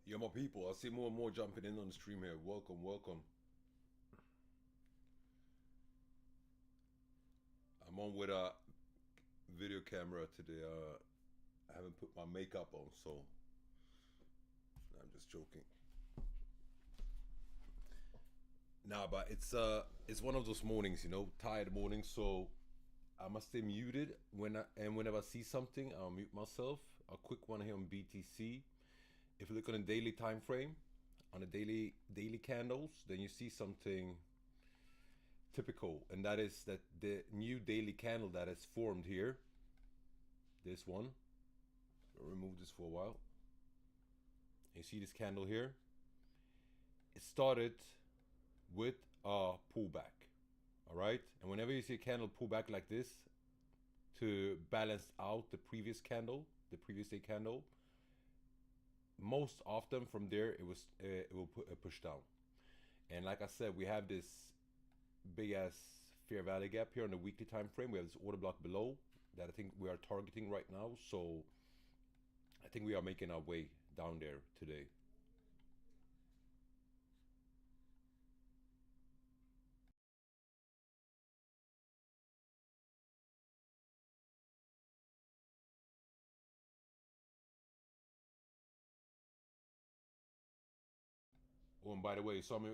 Yo, my people, I see more and more jumping in on the stream here. Welcome, welcome. I'm on with a video camera today. I haven't put my makeup on, so I'm just joking. Nah, but it's one of those mornings, tired mornings. So I must stay muted and whenever I see something, I'll mute myself. A quick one here on BTC. If you look on a daily time frame, on the daily candles, then you see something typical, and that is that the new daily candle that has formed here, this one, I'll remove this for a while. You see this candle here? It started with a pullback, all right? And whenever you see a candle pull back like this to balance out the previous candle, the previous day candle, most often from there it will push down. And like I said, we have this big ass fair value gap here on the weekly time frame. We have this order block below that I think we are targeting right now. So I think we are making our way down there today. Oh, and by the way, you saw me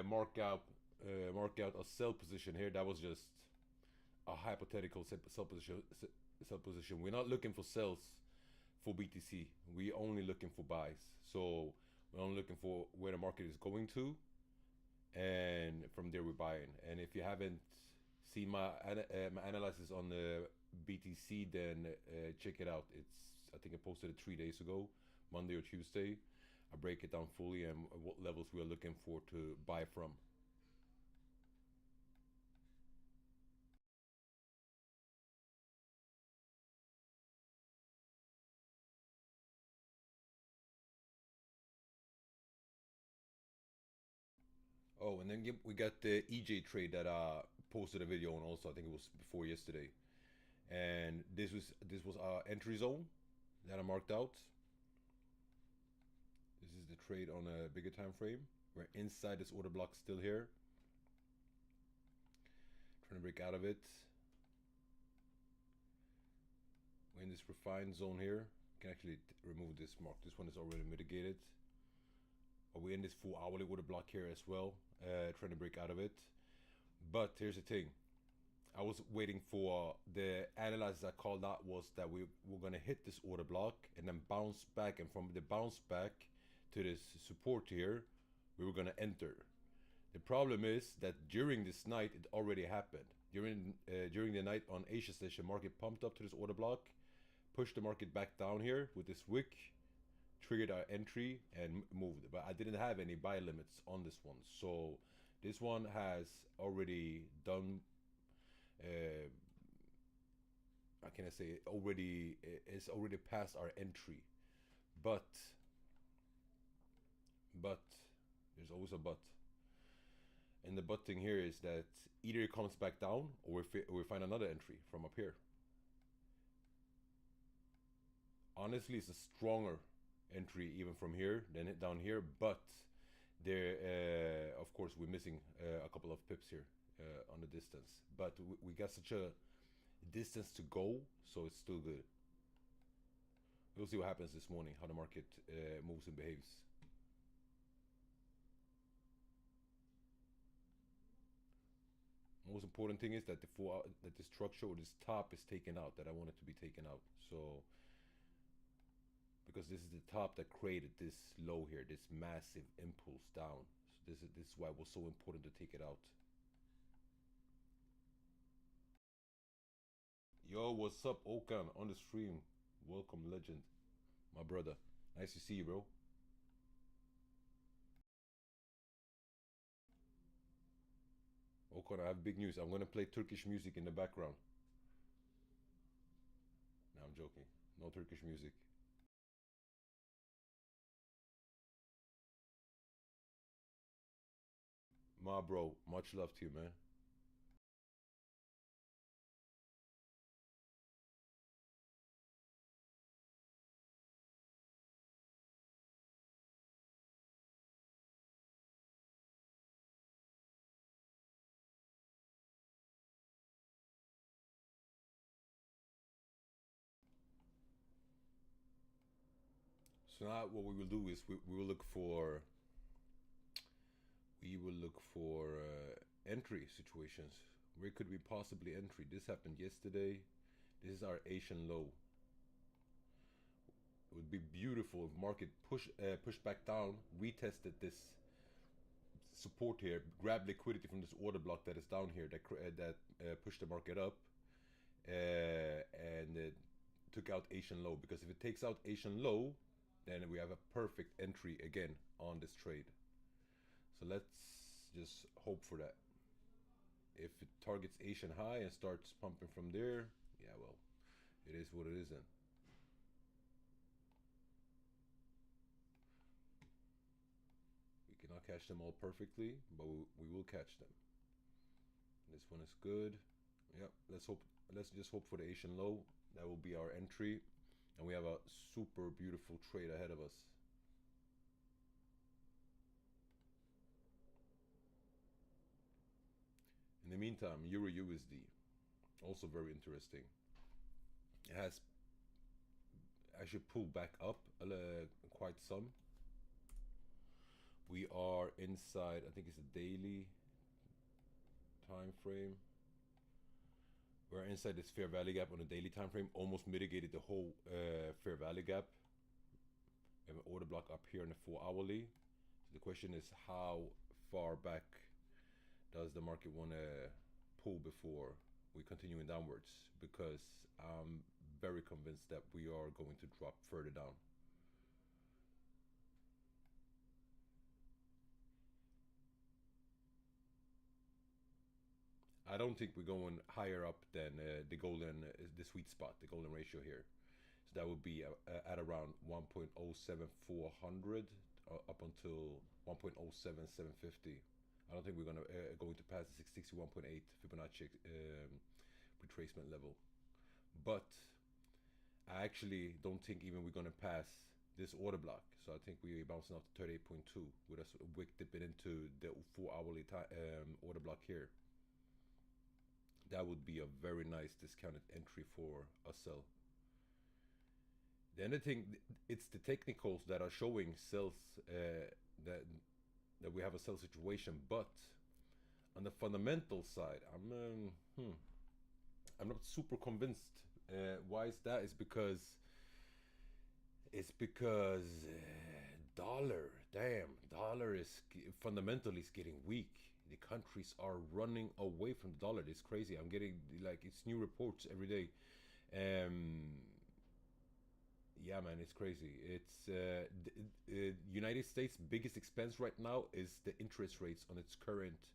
mark out a sell position here. That was just a hypothetical sell position. Sell position. We're not looking for sells for BTC. We only looking for buys. So we're only looking for where the market is going to, and from there we're buying. And if you haven't seen my analysis on the BTC, then check it out. I think I posted it 3 days ago, Monday or Tuesday. I break it down fully and what levels we are looking for to buy from. Oh, and then we got the EJ trade that I posted a video on also. I think it was before yesterday, and this was our entry zone that I marked out. This is the trade on a bigger time frame. We're inside this order block still here, trying to break out of it. We're in this refined zone here. You can actually remove this mark. This one is already mitigated. But we're in this full hourly order block here as well, trying to break out of it. But here's the thing. I was waiting for the analysis I called out was that we were going to hit this order block and then bounce back. And from the bounce back to this support here, we were going to enter. The problem is that during this night, it already happened. During the night on Asia session, market pumped up to this order block, pushed the market back down here with this wick, triggered our entry and moved. But I didn't have any buy limits on this one. So this one has already done, how can I say, it's already past our entry. But there's always a but. And the but thing here is that either it comes back down or we find another entry from up here. Honestly, it's a stronger entry even from here than it down here, but there, of course, we're missing a couple of pips here on the distance. But we got such a distance to go, so it's still good. We'll see what happens this morning, how the market moves and behaves. Most important thing is that the structure or this top is taken out, that I want it to be taken out. So because this is the top that created this low here, this massive impulse down. So this is why it was so important to take it out. Yo, what's up, Okan on the stream? Welcome, legend, my brother. Nice to see you, bro. Okan, I have big news. I'm gonna play Turkish music in the background. No, I'm joking. No Turkish music. My bro, much love to you, man. So now what we will do is we will look for entry situations. Where could we possibly entry? This happened yesterday. This is our Asian low. It would be beautiful if market push back down, retested this support here, grab liquidity from this order block that is down here that pushed the market up, and it took out Asian low. Because if it takes out Asian low, then we have a perfect entry again on this trade. So let's just hope for that. If it targets Asian high and starts pumping from there, yeah, well, it is what it is then. We cannot catch them all perfectly, but we will catch them. This one is good. Yep, let's just hope for the Asian low. That will be our entry, and we have a super beautiful trade ahead of us. In the meantime, eurjpy, also very interesting. It has actually pulled back up quite some. We are inside, I think it's a daily time frame. We're inside this fair value gap on a daily time frame, almost mitigated the whole fair value gap. We have an order block up here in the 4 hourly. So the question is, how far back does the market want to pull before we continue downwards? Because I'm very convinced that we are going to drop further down. I don't think we're going higher up than the sweet spot, the golden ratio here. So that would be at around 1.07400 up until 1.07750. I don't think we're going to pass the 661.8 Fibonacci retracement level. But I actually don't think even we're going to pass this order block. So I think we're bouncing off to 38.2 with a wick dipping into the 4 hourly order block here. That would be a very nice discounted entry for a sell. The other thing, it's the technicals that are showing sells that we have a sell situation, but on the fundamental side, I'm not super convinced. Why is that? It's because dollar is fundamentally is getting weak. The countries are running away from the dollar. It's crazy. I'm getting it's new reports every day. Yeah, man, it's crazy. It's the United States' biggest expense right now is the interest rates on its current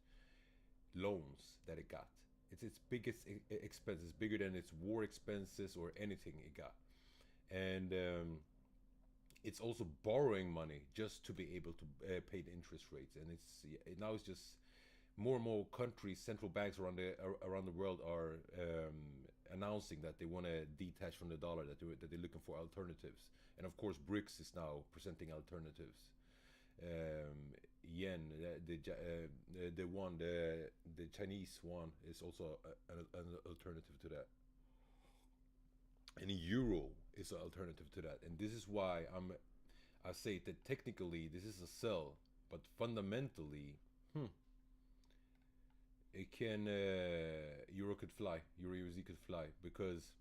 loans that it got. It's its biggest expense. It's bigger than its war expenses or anything it got. And it's also borrowing money just to be able to pay the interest rates. And now it's just more and more countries, central banks around the world are announcing that they want to detach from the dollar, that they're looking for alternatives. And of course, BRICS is now presenting alternatives. Yen, the Chinese yuan is also an alternative to that. And euro is an alternative to that. And this is why I say that technically this is a sell, but fundamentally, it can euro could fly, EURUSD could fly, because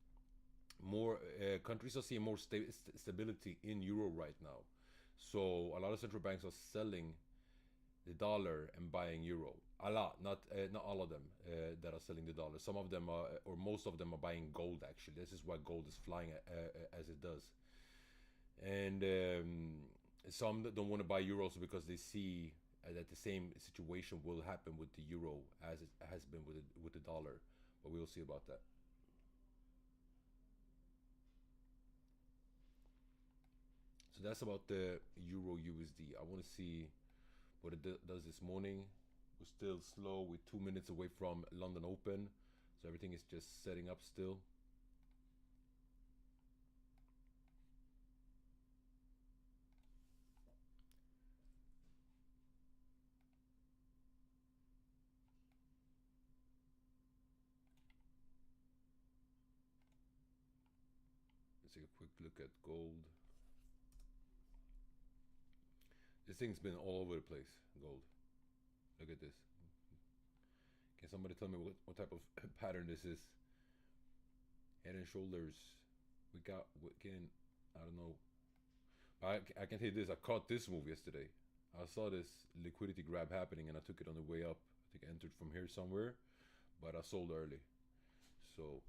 more countries are seeing more stability in euro right now. So a lot of central banks are selling the dollar and buying euro. A lot, not all of them that are selling the dollar. Some of them are, or most of them are buying gold. Actually, this is why gold is flying as it does. And some don't want to buy euros because they see that the same situation will happen with the euro as it has been with the dollar. But we will see about that. So that's about the euro USD. I want to see what it does this morning. We're still slow. We're 2 minutes away from London Open, so everything is just setting up still. Let's take a quick look at gold. This thing's been all over the place. Gold. Look at this. Can somebody tell me what type of pattern this is? Head and shoulders. We can, I don't know. I can tell you this. I caught this move yesterday. I saw this liquidity grab happening and I took it on the way up. I think I entered from here somewhere, but I sold early. So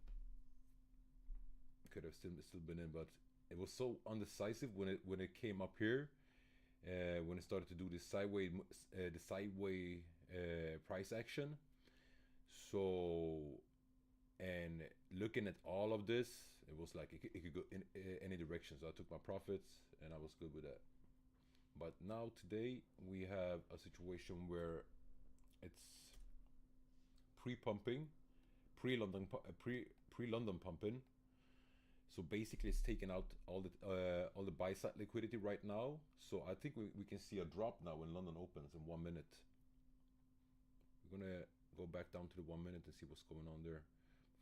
could have still been in, but it was so undecisive when it came up here. When it started to do this sideways price action. So, and looking at all of this, it was like it could go in any direction. So I took my profits and I was good with that. But now today we have a situation where it's pre-pumping, pre-London pumping. So basically, it's taken out all the buy side liquidity right now. So I think we can see a drop now when London opens in 1 minute. We're gonna go back down to the 1 minute and see what's going on there.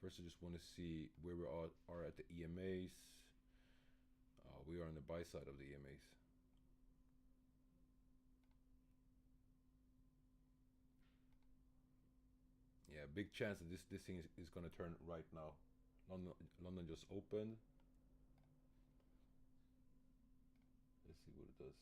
First, I just want to see where we are at the EMAs. We are on the buy side of the EMAs. Yeah, big chance that this thing is gonna turn right now. London just opened. Let's see what it does.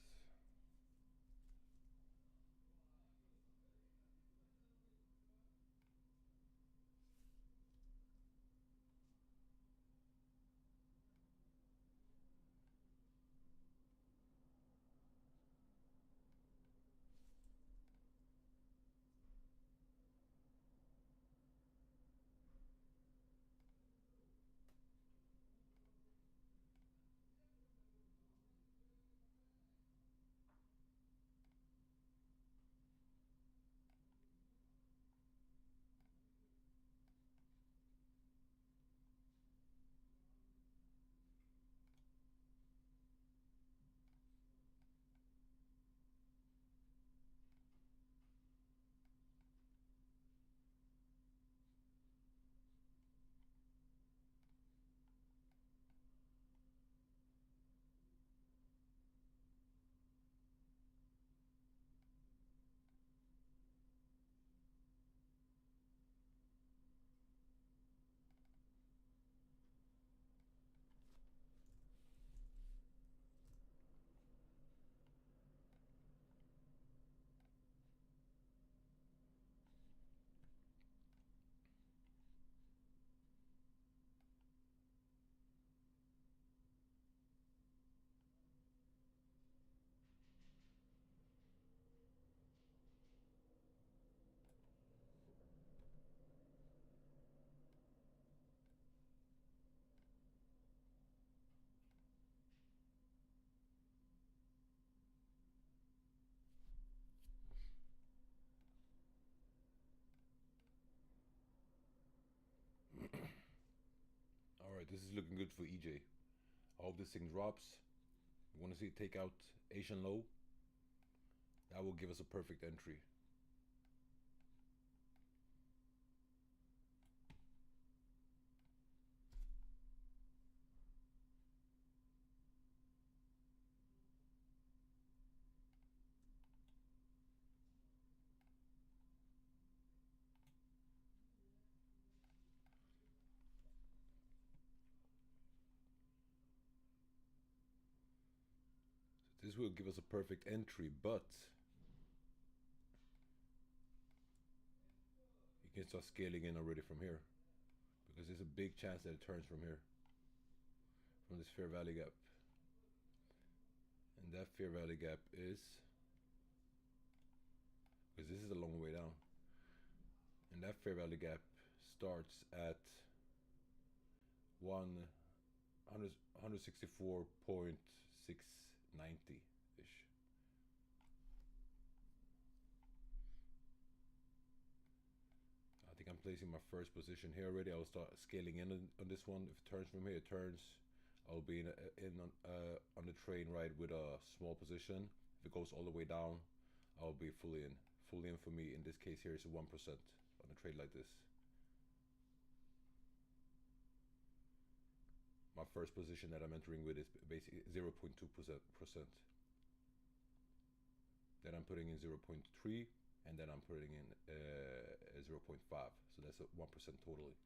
All right, this is looking good for EJ. I hope this thing drops. We want to see it take out Asian low. That will give us a perfect entry. This will give us a perfect entry, but you can start scaling in already from here because there's a big chance that it turns from here, from this fair value gap. And that fair value gap is, because this is a long way down, and that fair value gap starts at 164.690-ish. I think I'm placing my first position here already. I will start scaling in on this one. If it turns from here, it turns. I'll be on the train ride with a small position. If it goes all the way down, I'll be fully in. Fully in for me in this case here is 1% on a trade like this. My first position that I'm entering with is basically 0.2%. then I'm putting in 0.3, and then I'm putting in 0.5. So that's a 1% totally.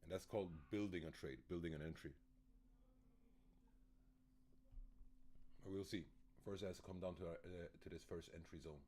And that's called building a trade, building an entry. We'll see. First, it has to come down to this first entry zone.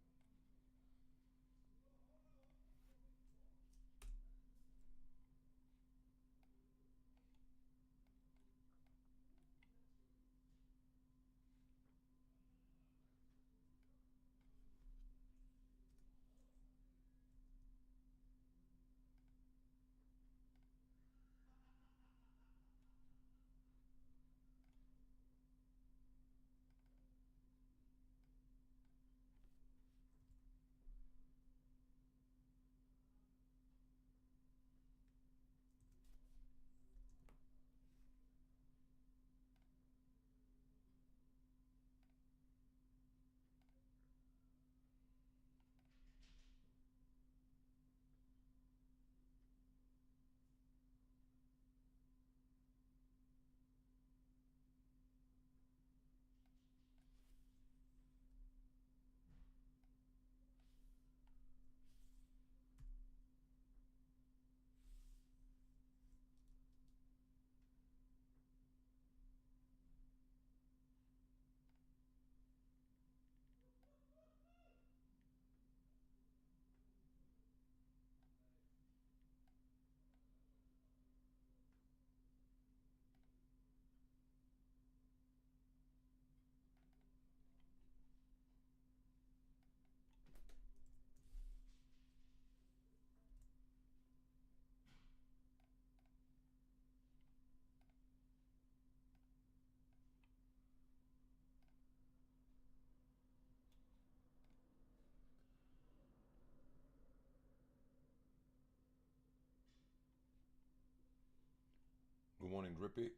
Good morning, Drippy.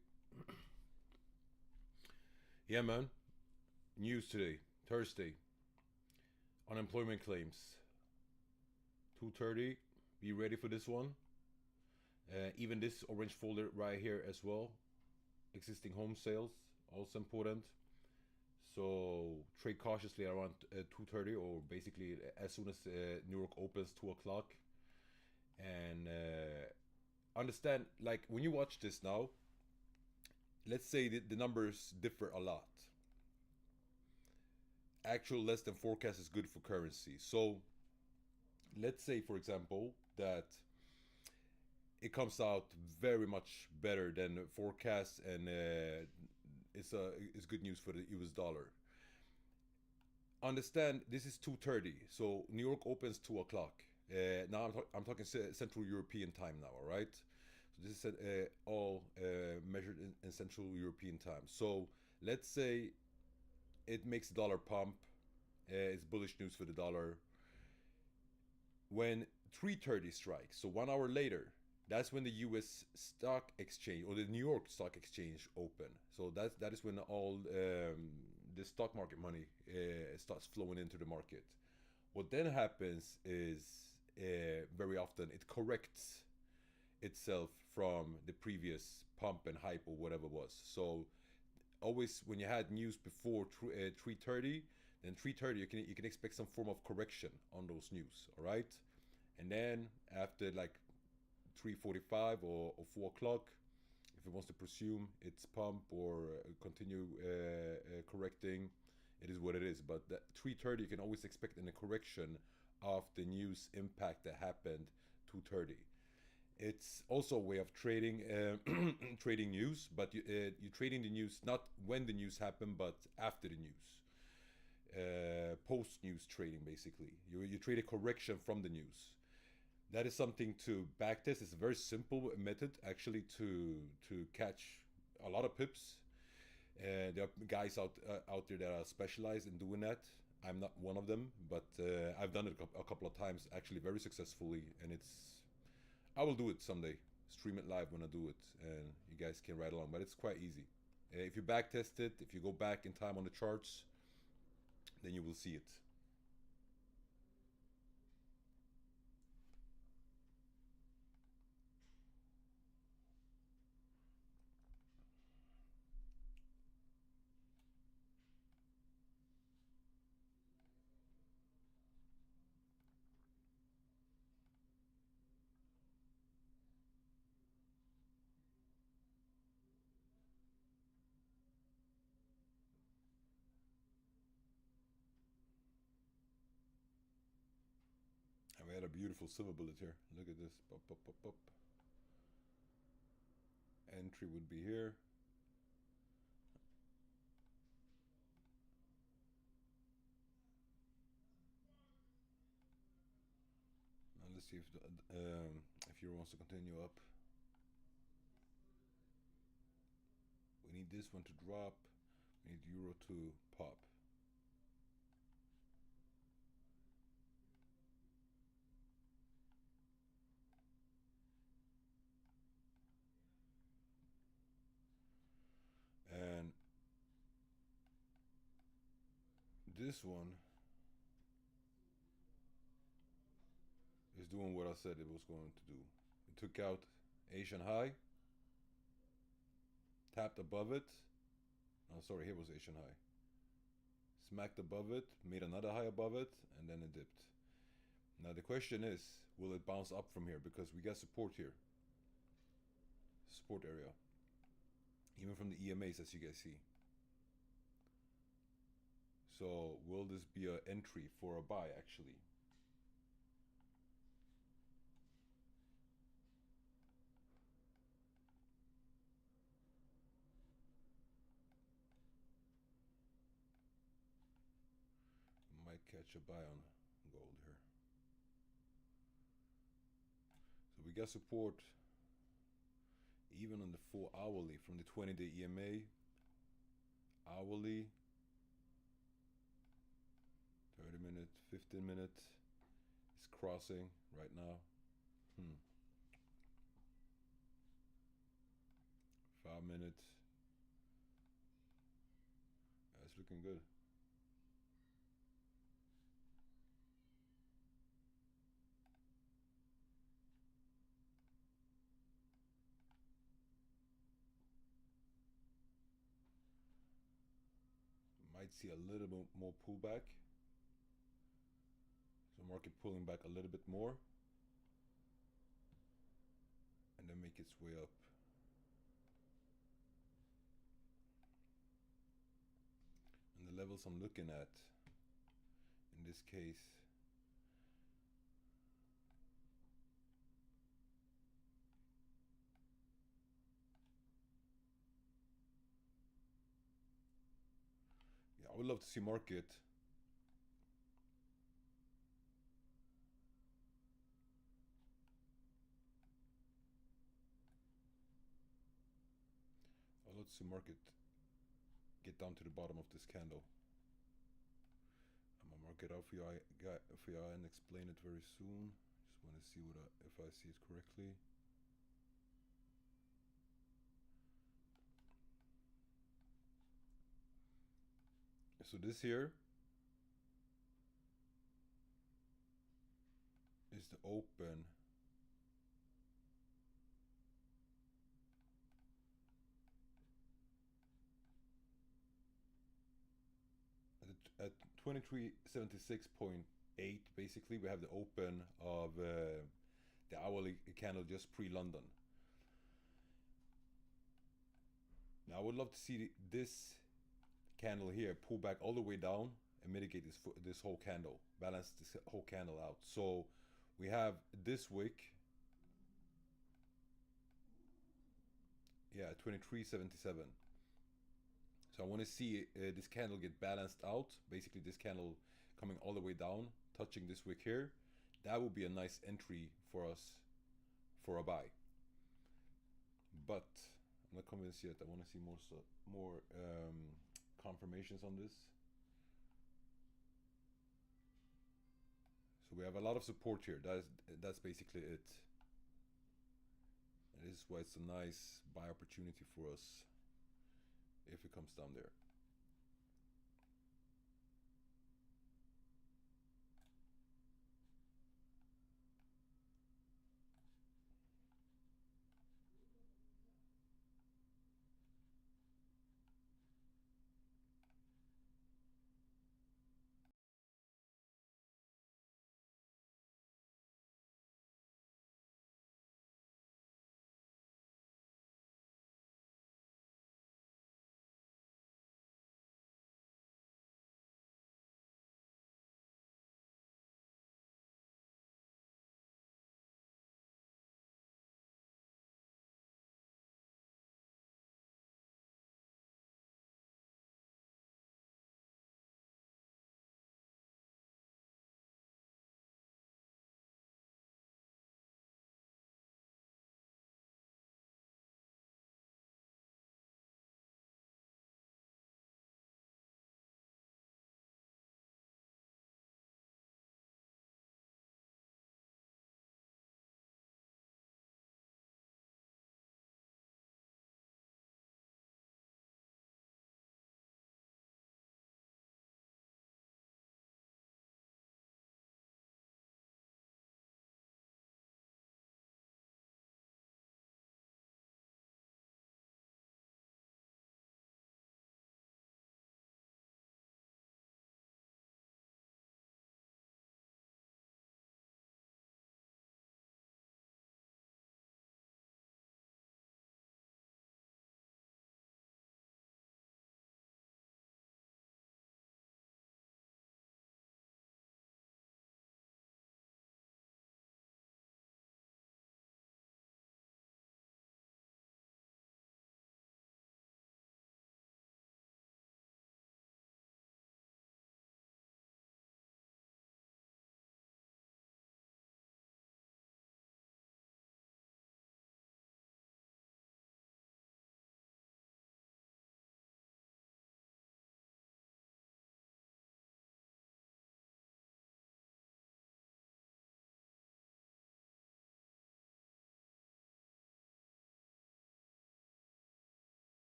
Yeah, man. News today, Thursday. Unemployment claims. 2:30. Be ready for this one. Even this orange folder right here as well. Existing home sales, also important. So trade cautiously around 2:30, or basically as soon as New York opens 2 o'clock. And understand, like when you watch this now, let's say the numbers differ a lot. Actual less than forecast is good for currency. So let's say, for example, that it comes out very much better than forecast, and it's good news for the US dollar. Understand, this is 2:30, so New York opens 2 o'clock. Now I'm talking Central European time now, all right? So this is all measured in Central European time. So let's say it makes the dollar pump. It's bullish news for the dollar. When 3:30 strikes, so 1 hour later, that's when the U.S. stock exchange or the New York stock exchange open. So that is when all the stock market money starts flowing into the market. What then happens is very often it corrects itself from the previous pump and hype or whatever it was. So always when you had news before 3:30, then 3:30 you can expect some form of correction on those news, all right? And then after like 3:45 or 4 o'clock, if it wants to presume its pump or continue correcting, it is what it is. But at 3:30 you can always expect a correction of the news impact that happened 2:30. It's also a way of trading trading news, but you're trading the news not when the news happened, but after the news. Post-news trading, basically. You trade a correction from the news. That is something to backtest. It's a very simple method, actually, to catch a lot of pips. There are guys out there that are specialized in doing that. I'm not one of them, but I've done it a couple of times, actually, very successfully, and I will do it someday. Stream it live when I do it, and you guys can ride along. But it's quite easy. If you backtest it, if you go back in time on the charts, then you will see it. Got a beautiful silver bullet here. Look at this. Pop, pop, pop, pop. Entry would be here. Now let's see if Euro wants to continue up. We need this one to drop. We need Euro to pop. And this one is doing what I said it was going to do. It took out Asian high, tapped above it. Oh, sorry, here was Asian high. Smacked above it, made another high above it, and then it dipped. Now the question is, will it bounce up from here? Because we got support here. Support area. Even from the EMAs, as you guys see. So will this be an entry for a buy actually? Might catch a buy on gold here. So we got support even on the 4 hourly from the 20-day EMA. Hourly, 30 minute, 15 minute. It's crossing right now. 5 minutes. It's looking good. Might see a little bit more pullback. So market pulling back a little bit more. And then make its way up. And the levels I'm looking at, in this case, yeah, I would love to see market get down to the bottom of this candle. I'm gonna mark it out for you, and explain it very soon. Just want to see if I see it correctly. So this here is the open at 2376.8. basically we have the open of the hourly candle just pre-London. Now I would love to see this candle here pull back all the way down and mitigate this whole candle, balance this whole candle out. So we have this wick, yeah, 2377. So I want to see this candle get balanced out. Basically this candle coming all the way down, touching this wick here. That would be a nice entry for us for a buy. But I'm not convinced yet. I want to see more confirmations on this. So we have a lot of support here. That's basically it. And this is why it's a nice buy opportunity for us if it comes down there.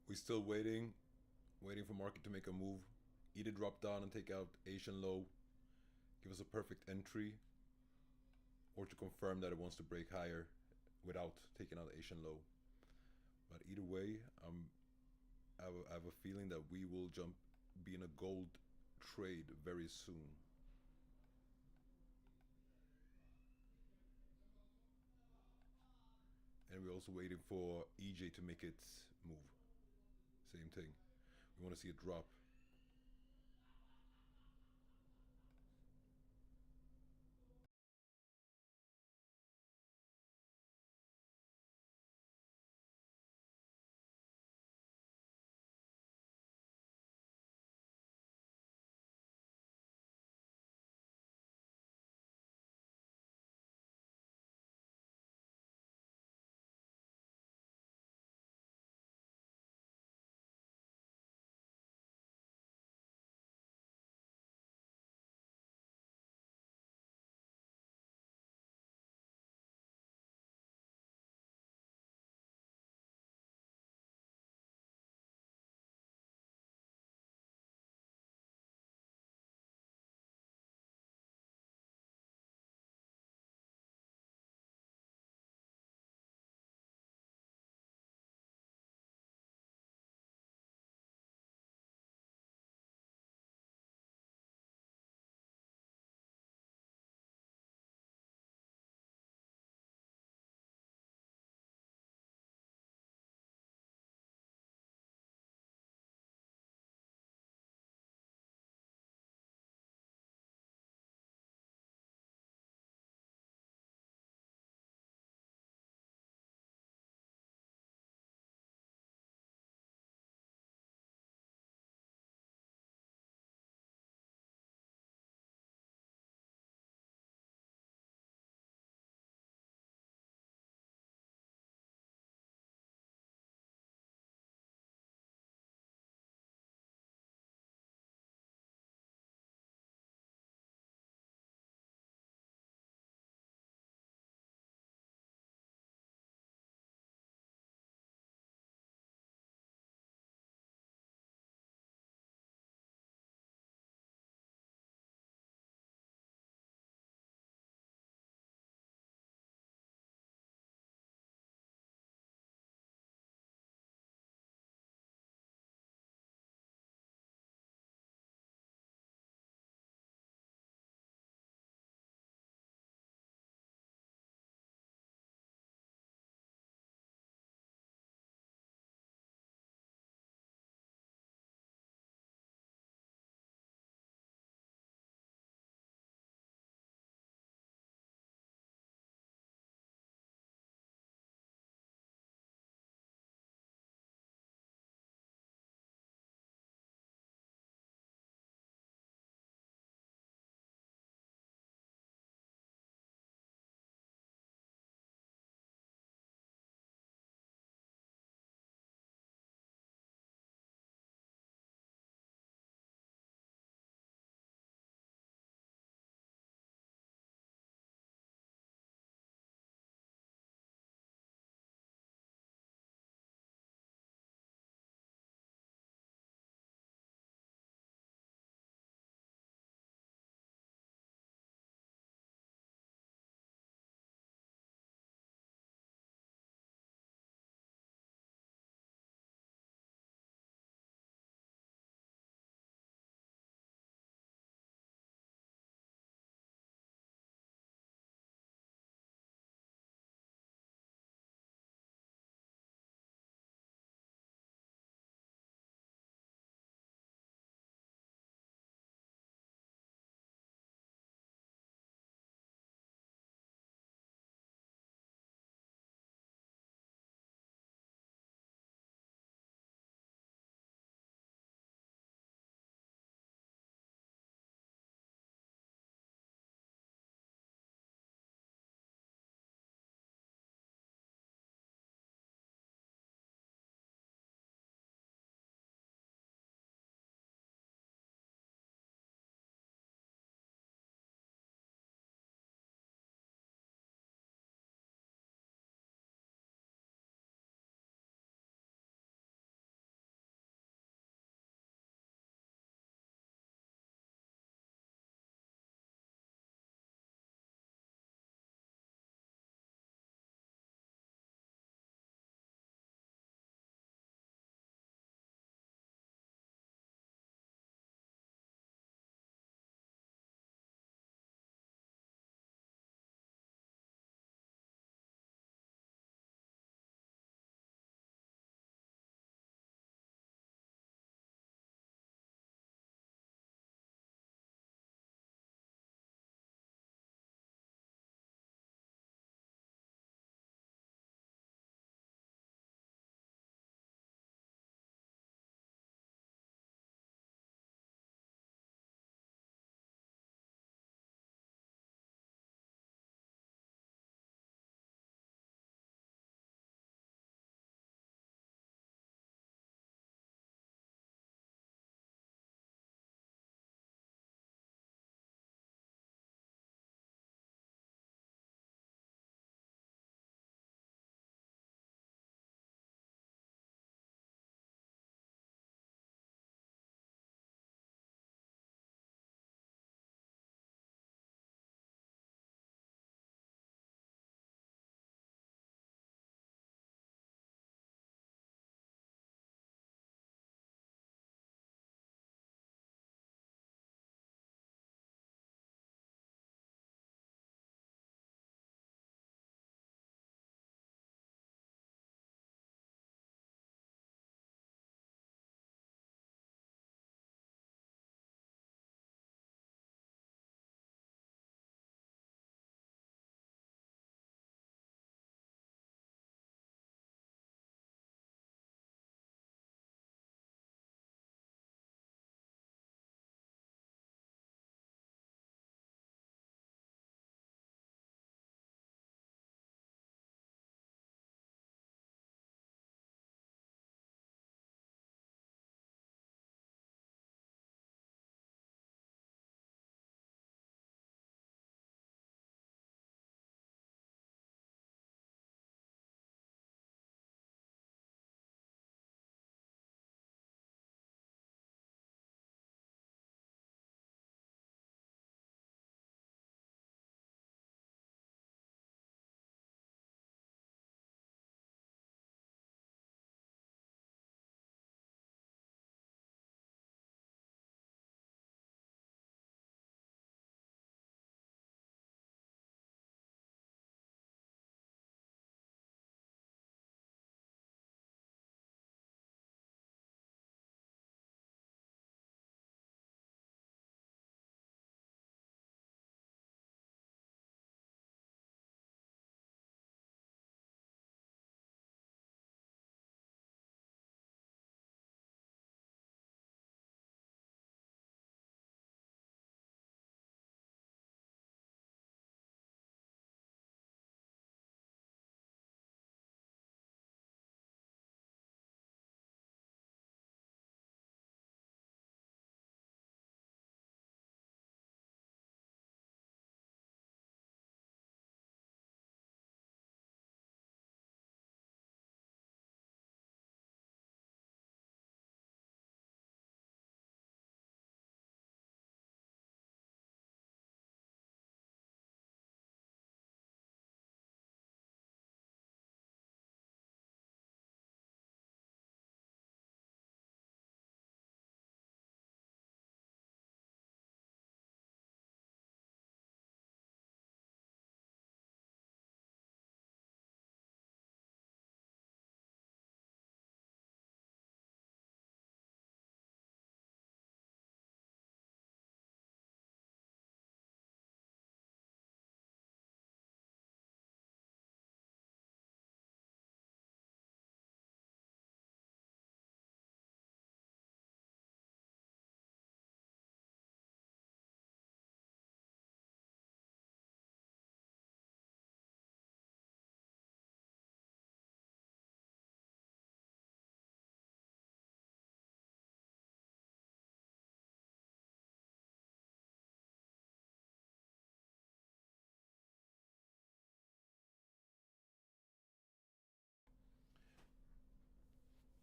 we're still waiting for market to make a move, either drop down and take out Asian low, give us a perfect entry, or to confirm that it wants to break higher without taking out Asian low. But either way, I have a feeling that we will be in a gold trade very soon. And we're also waiting for EJ to make its move. Same thing. We want to see a drop.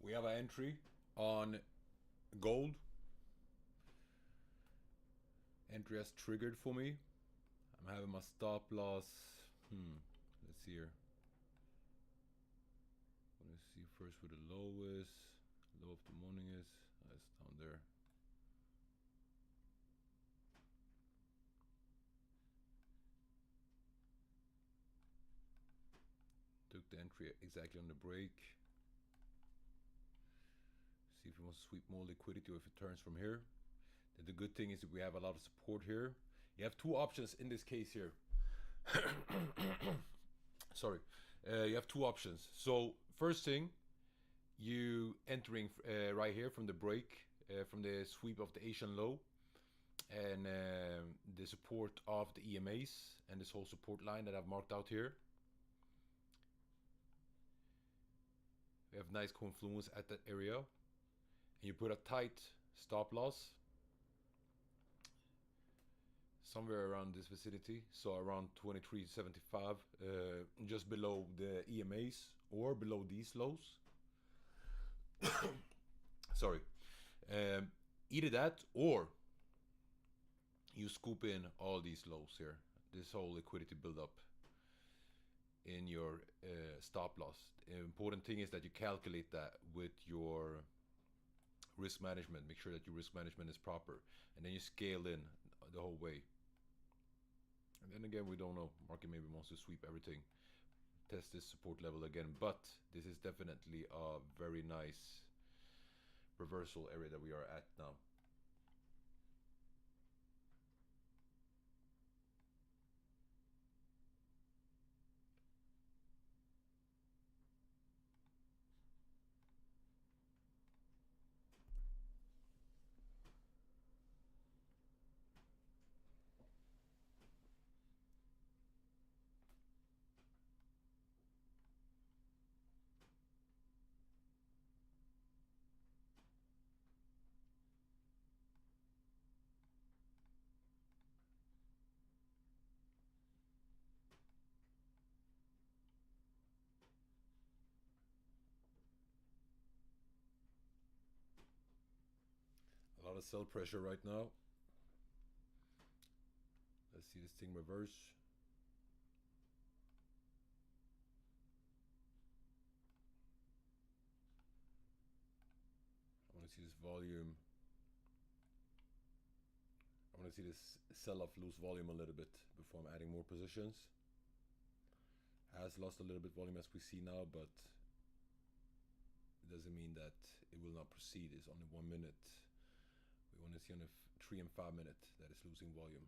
We have an entry on gold. Entry has triggered for me. I'm having my stop loss. Let's see here. Let's see first where the low is. Low of the morning is. It's down there. Took the entry exactly on the break. See if we want to sweep more liquidity or if it turns from here. And the good thing is that we have a lot of support here. You have two options in this case here. Sorry. You have two options. So first thing, you entering right here from the break, from the sweep of the Asian low, and the support of the EMAs and this whole support line that I've marked out here. We have nice confluence at that area, and you put a tight stop loss somewhere around this vicinity, so around 23.75, just below the EMAs or below these lows. Sorry. Either that or you scoop in all these lows here, this whole liquidity buildup in your stop loss. The important thing is that you calculate that with your risk management. Make sure that your risk management is proper, and then you scale in the whole way. And then again, we don't know. Market maybe wants to sweep everything. Test this support level again, but this is definitely a very nice reversal area that we are at now. A lot of sell pressure right now. Let's see this thing reverse. I want to see this volume. I want to see this sell-off lose volume a little bit before I'm adding more positions. Has lost a little bit volume as we see now, but it doesn't mean that it will not proceed. It's only 1 minute. We want to see on the 3 and 5 minute that is losing volume.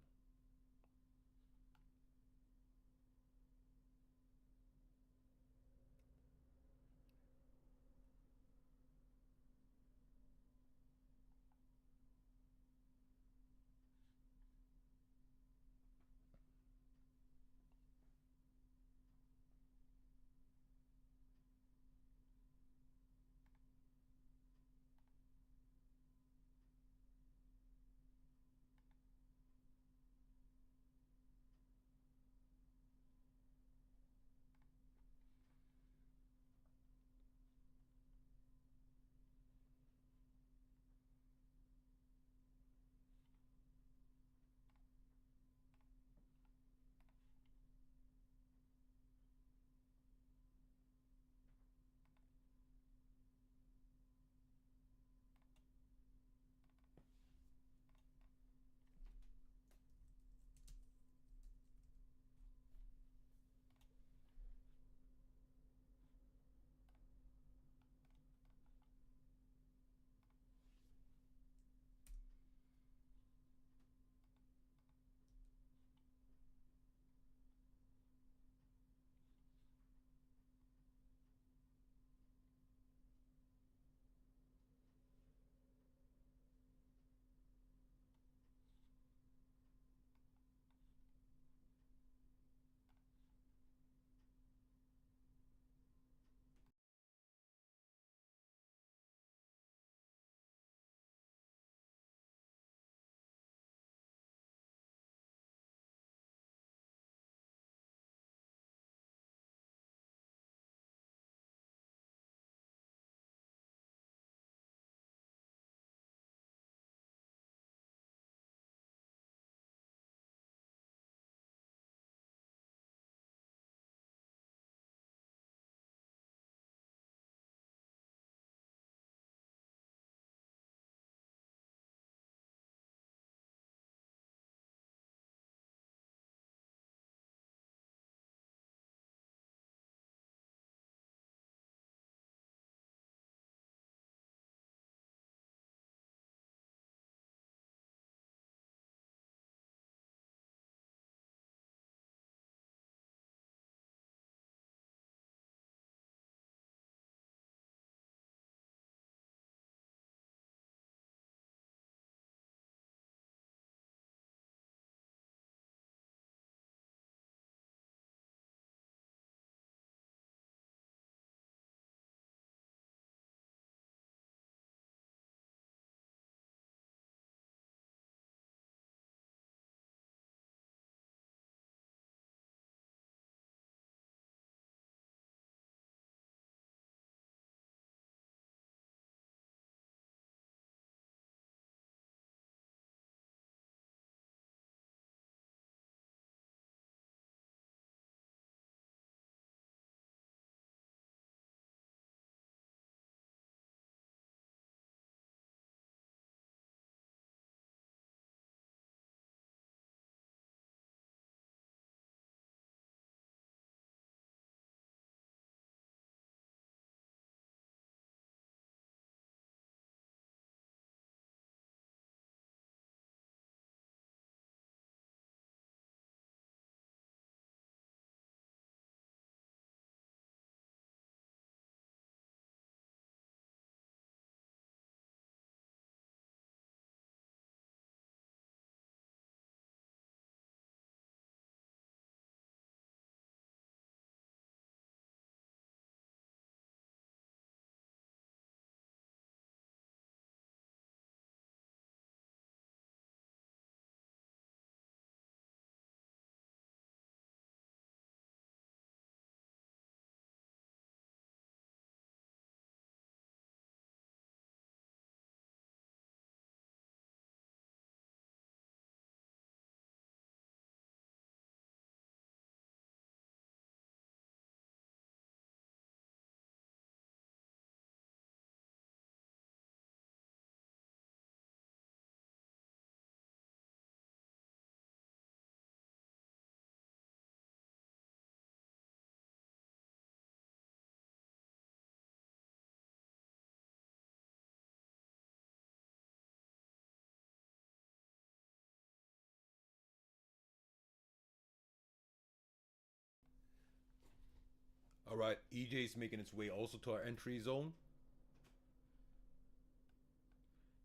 All right, EJ is making its way also to our entry zone.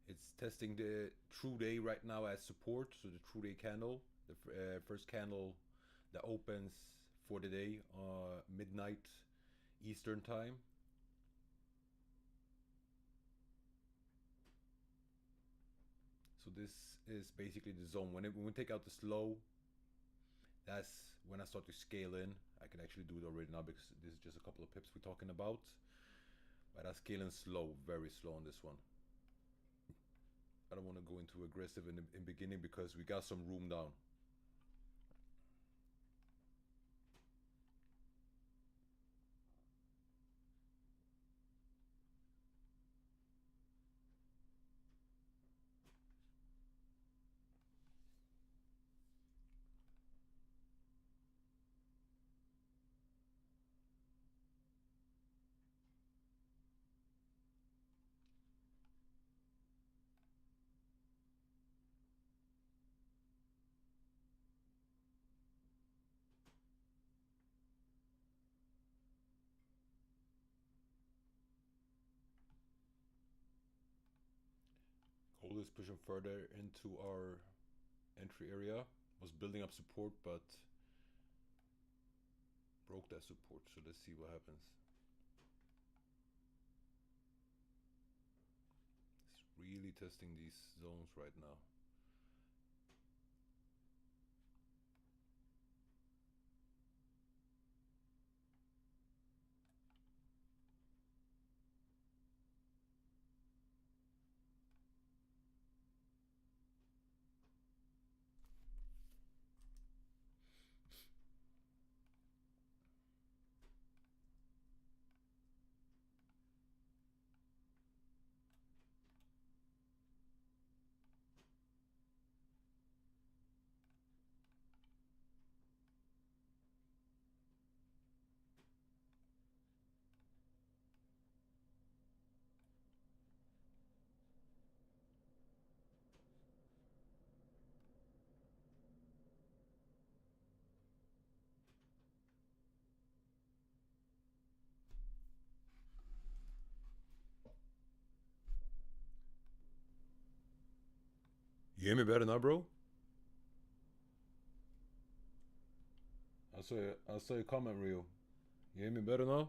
It's testing the true day right now as support, so the true day candle, the first candle that opens for the day, midnight Eastern time. So this is basically the zone. When we take out the slow, that's when I start to scale in. I can actually do it already now because this is just a couple of pips we're talking about. But I scale in slow, very slow on this one. I don't want to go into aggressive in the beginning because we got some room down. Gold is pushing further into our entry area. Was building up support, but broke that support. So let's see what happens. It's really testing these zones right now. You hear me better now, bro? I saw your comment, Rio. You hear me better now?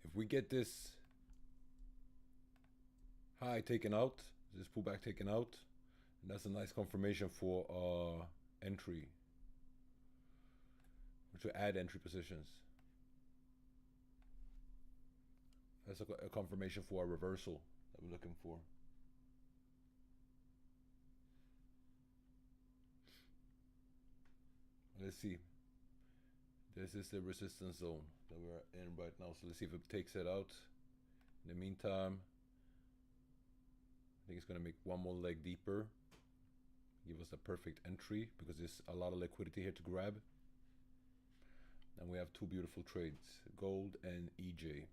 If we get this high taken out, this pullback taken out, and that's a nice confirmation for entry, which will add entry positions. That's a confirmation for a reversal that we're looking for. Let's see. This is the resistance zone that we're in right now. So let's see if it takes it out. In the meantime, I think it's going to make one more leg deeper. Give us a perfect entry because there's a lot of liquidity here to grab. And we have two beautiful trades, gold and EJ.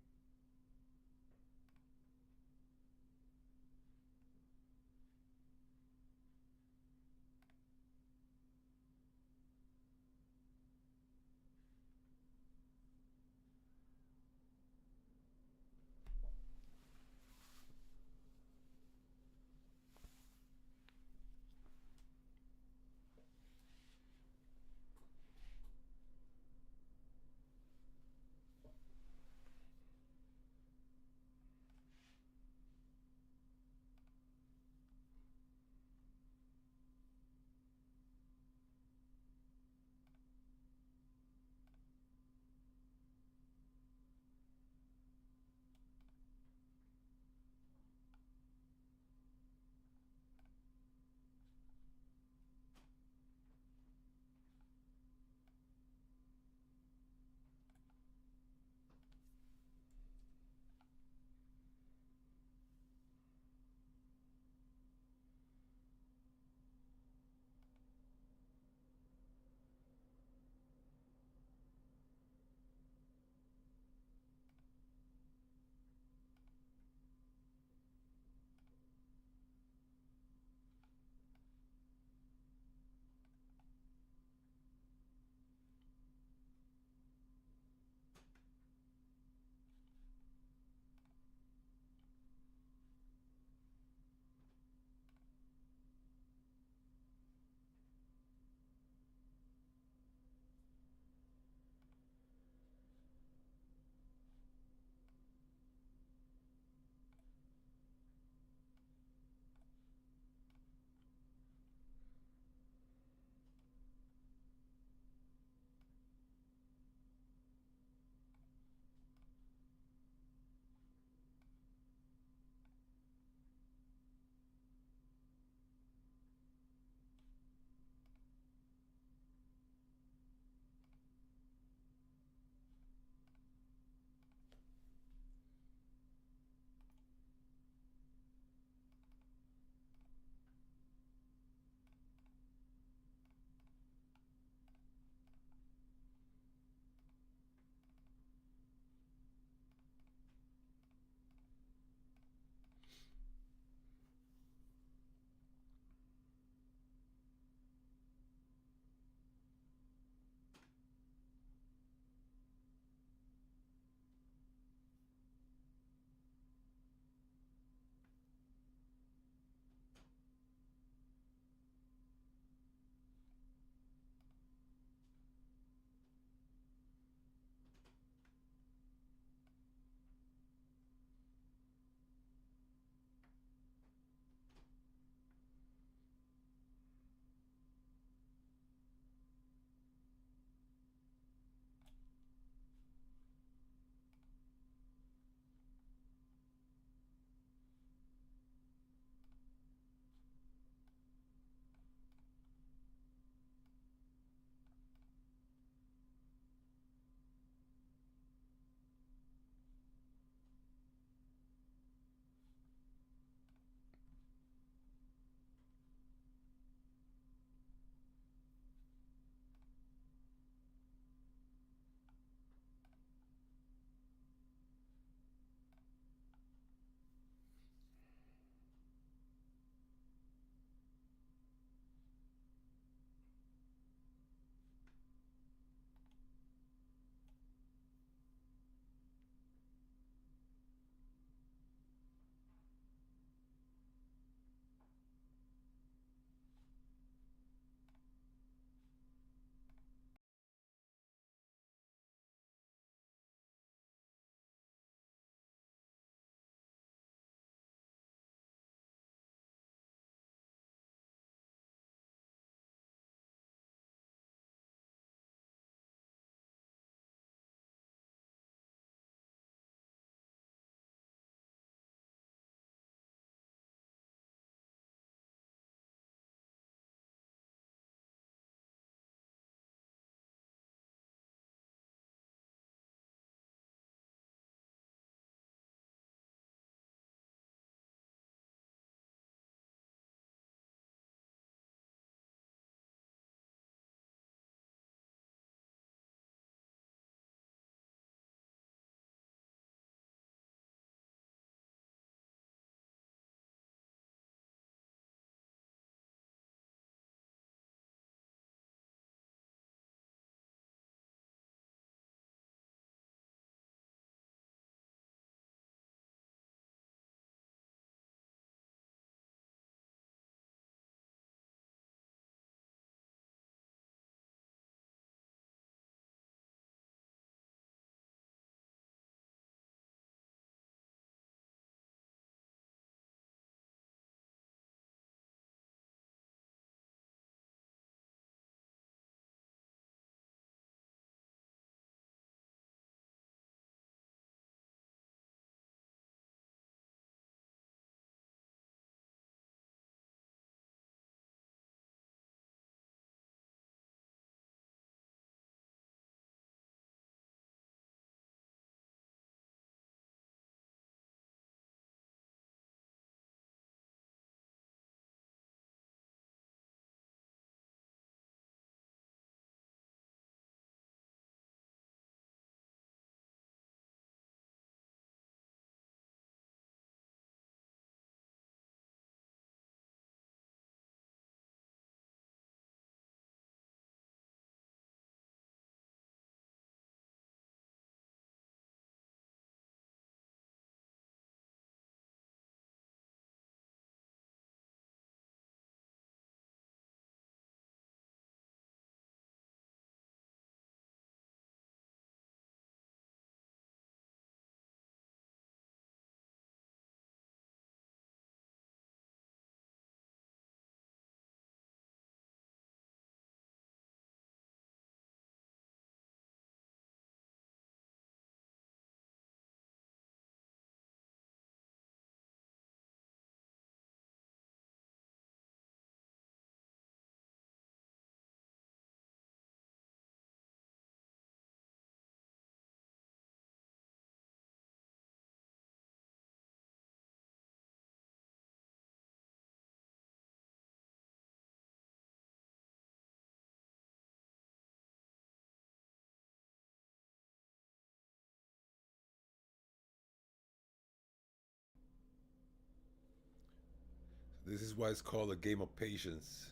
This is why it's called a game of patience.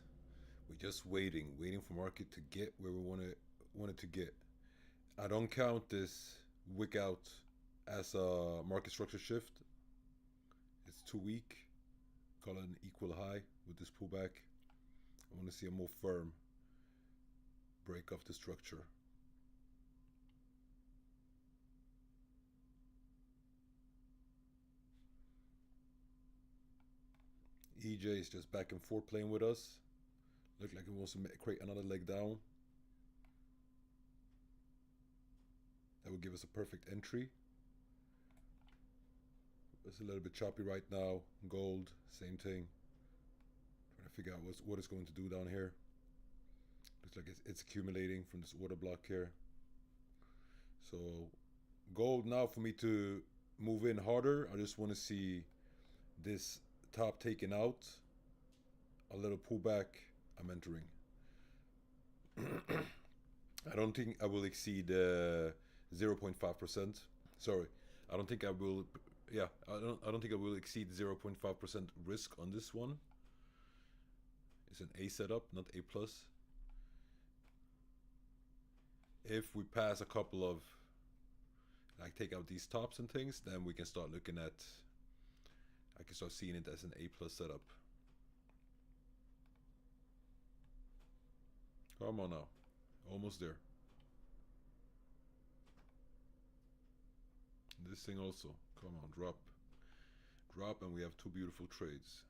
We're just waiting for market to get where we want it to get. I don't count this wick out as a market structure shift. It's too weak. Call it an equal high with this pullback. I want to see a more firm break of the structure. EJ is just back and forth playing with us. Look like it wants to create another leg down. That would give us a perfect entry. It's a little bit choppy right now. Gold, same thing. Trying to figure out what it's going to do down here. Looks like it's accumulating from this order block here. So gold now, for me to move in harder, I just want to see this top taken out, a little pullback, I'm entering. I don't think I will exceed 0.5%. Sorry, I don't think I will. Yeah, I don't think I will exceed 0.5% risk on this one. It's an A setup, not A plus. If we pass a couple of, like, take out these tops and things, then we can start looking at, I can start seeing it as an A plus setup. Come on now, almost there. This thing also, come on, drop, and we have two beautiful trades.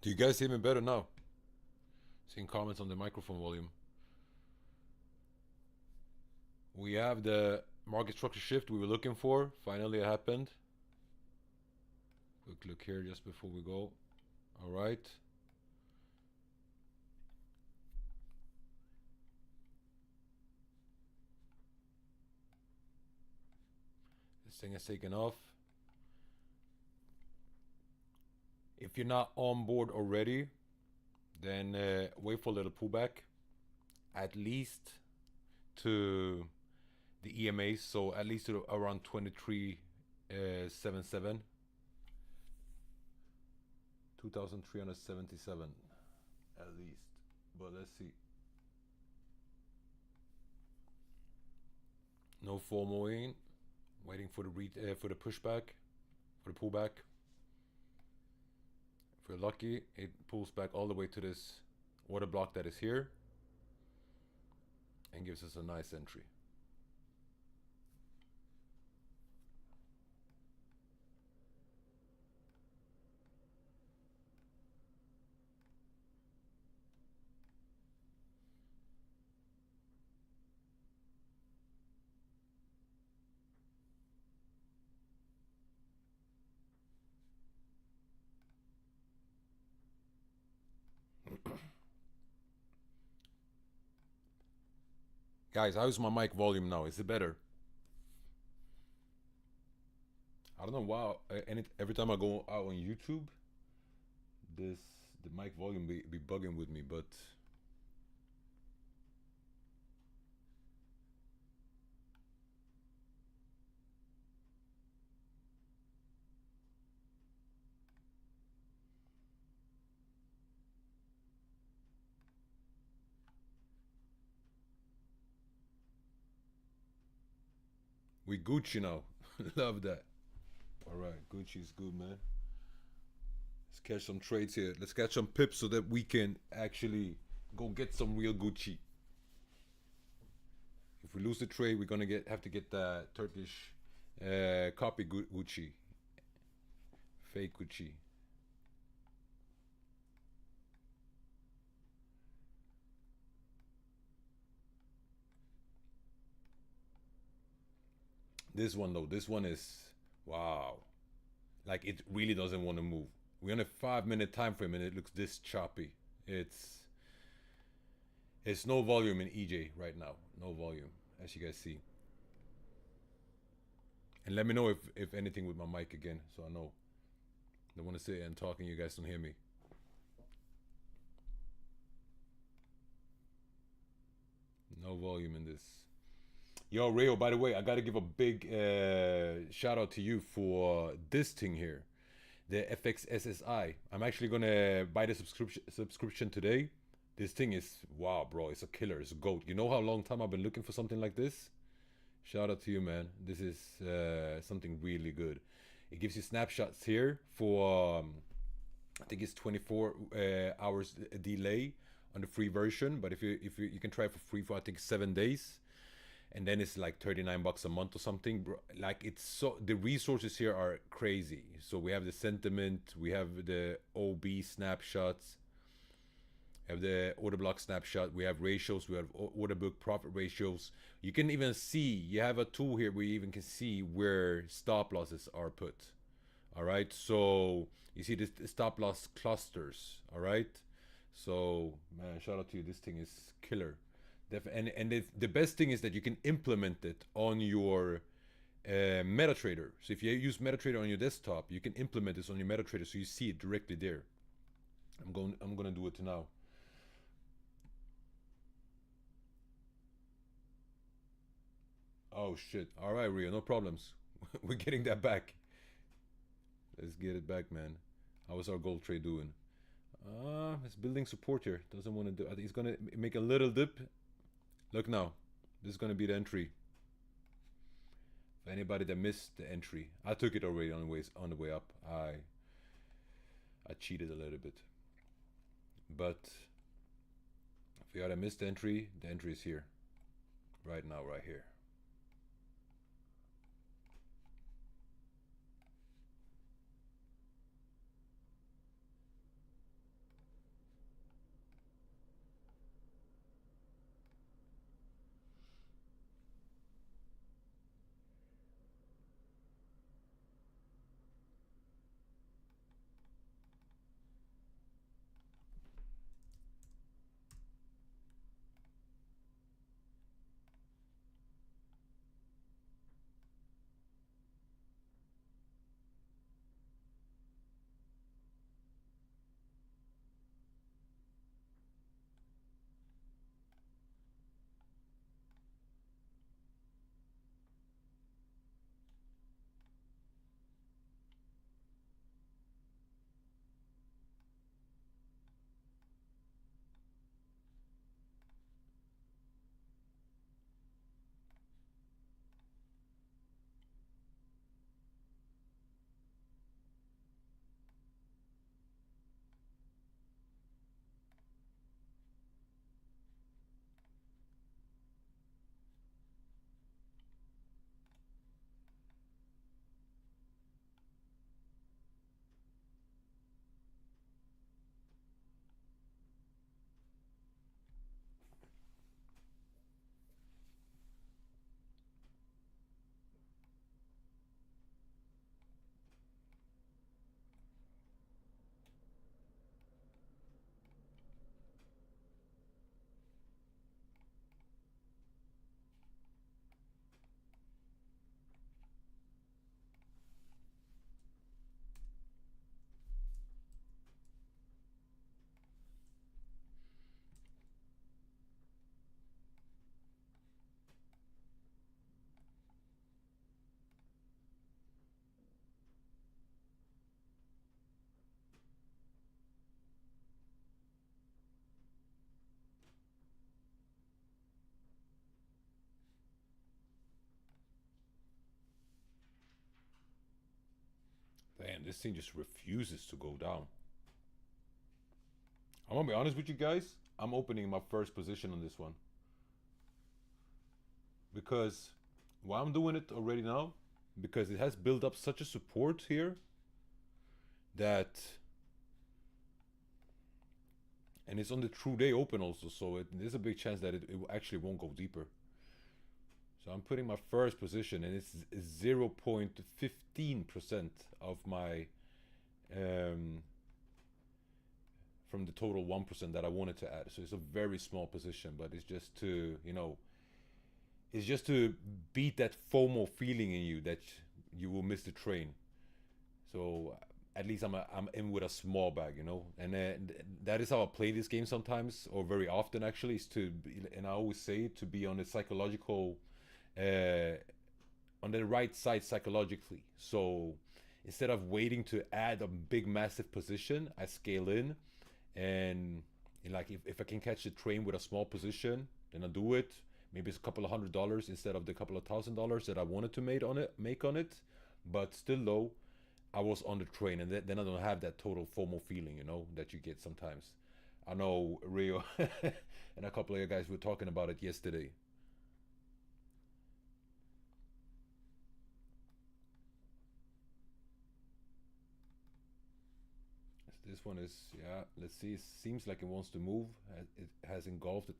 Do you guys hear me better now? Seeing comments on the microphone volume. We have the market structure shift we were looking for. Finally it happened. Quick look here just before we go. All right. This thing has taken off. If you're not on board already, then wait for a little pullback, at least to the EMAs, so at least to around 23.77, 2,377 at least. But let's see. No FOMOing, waiting for the pushback, for the pullback. If we're lucky, it pulls back all the way to this order block that is here and gives us a nice entry. Guys, how's my mic volume now? Is it better? I don't know why. Every time I go out on YouTube, the mic volume be bugging with me, but we Gucci now. Love that. All right, Gucci's good, man. Let's catch some trades here. Let's catch some pips so that we can actually go get some real Gucci. If we lose the trade, we're gonna have to get the Turkish copy Gucci, fake Gucci. This one though, this one is wow. Like it really doesn't want to move. We're on a 5-minute time frame and it looks this choppy. It's no volume in EJ right now. No volume, as you guys see. And let me know if anything with my mic again, so I know. I don't want to sit and talk and you guys don't hear me. No volume in this. Yo, Rayo, by the way, I got to give a big shout out to you for this thing here. The FXSSI. I'm actually going to buy the subscription today. This thing is, wow, bro. It's a killer. It's a goat. You know how long time I've been looking for something like this? Shout out to you, man. This is something really good. It gives you snapshots here for, I think it's 24 hours delay on the free version. But if you can try it for free for, I think, 7 days. And then it's like $39 a month or something, bro. Like it's so, the resources here are crazy. So we have the sentiment, we have the OB snapshots, we have the order block snapshot, we have ratios, we have order book profit ratios. You can even see, you have a tool here where you even can see where stop losses are put. All right, so you see this stop loss clusters. All right, so man, shout out to you. This thing is killer. And the best thing is that you can implement it on your MetaTrader. So if you use MetaTrader on your desktop, you can implement this on your MetaTrader, so you see it directly there. I'm gonna do it now. Oh shit! All right, Rio, no problems. We're getting that back. Let's get it back, man. How is our gold trade doing? It's building support here. Doesn't want to do. I think he's gonna make a little dip. Look now, this is gonna be the entry. For anybody that missed the entry, I took it already on the way up. I cheated a little bit, but if you had a missed entry, the entry is here, right now, right here. And this thing just refuses to go down. I'm gonna be honest with you guys. I'm opening my first position on this one. Because why I'm doing it already now? Because it has built up such a support here that, and it's on the true day open also, so there's a big chance that it actually won't go deeper. So I'm putting my first position, and it's 0.15% of my from the total 1% that I wanted to add. So it's a very small position, but it's just to, you know, it's just to beat that FOMO feeling in you that you will miss the train. So at least I'm in with a small bag, you know, and that is how I play this game sometimes, or very often actually, is to be, and I always say, to be on the psychological, on the right side psychologically. So instead of waiting to add a big massive position, I scale in, and like if I can catch the train with a small position, then I do it. Maybe it's a couple of $100 instead of the couple of $1,000 that I wanted to make on it, but still low. I was on the train, and then I don't have that total FOMO feeling, you know, that you get sometimes. I know Rio and a couple of you guys were talking about it yesterday. This one is, yeah, let's see. It seems like it wants to move. It has engulfed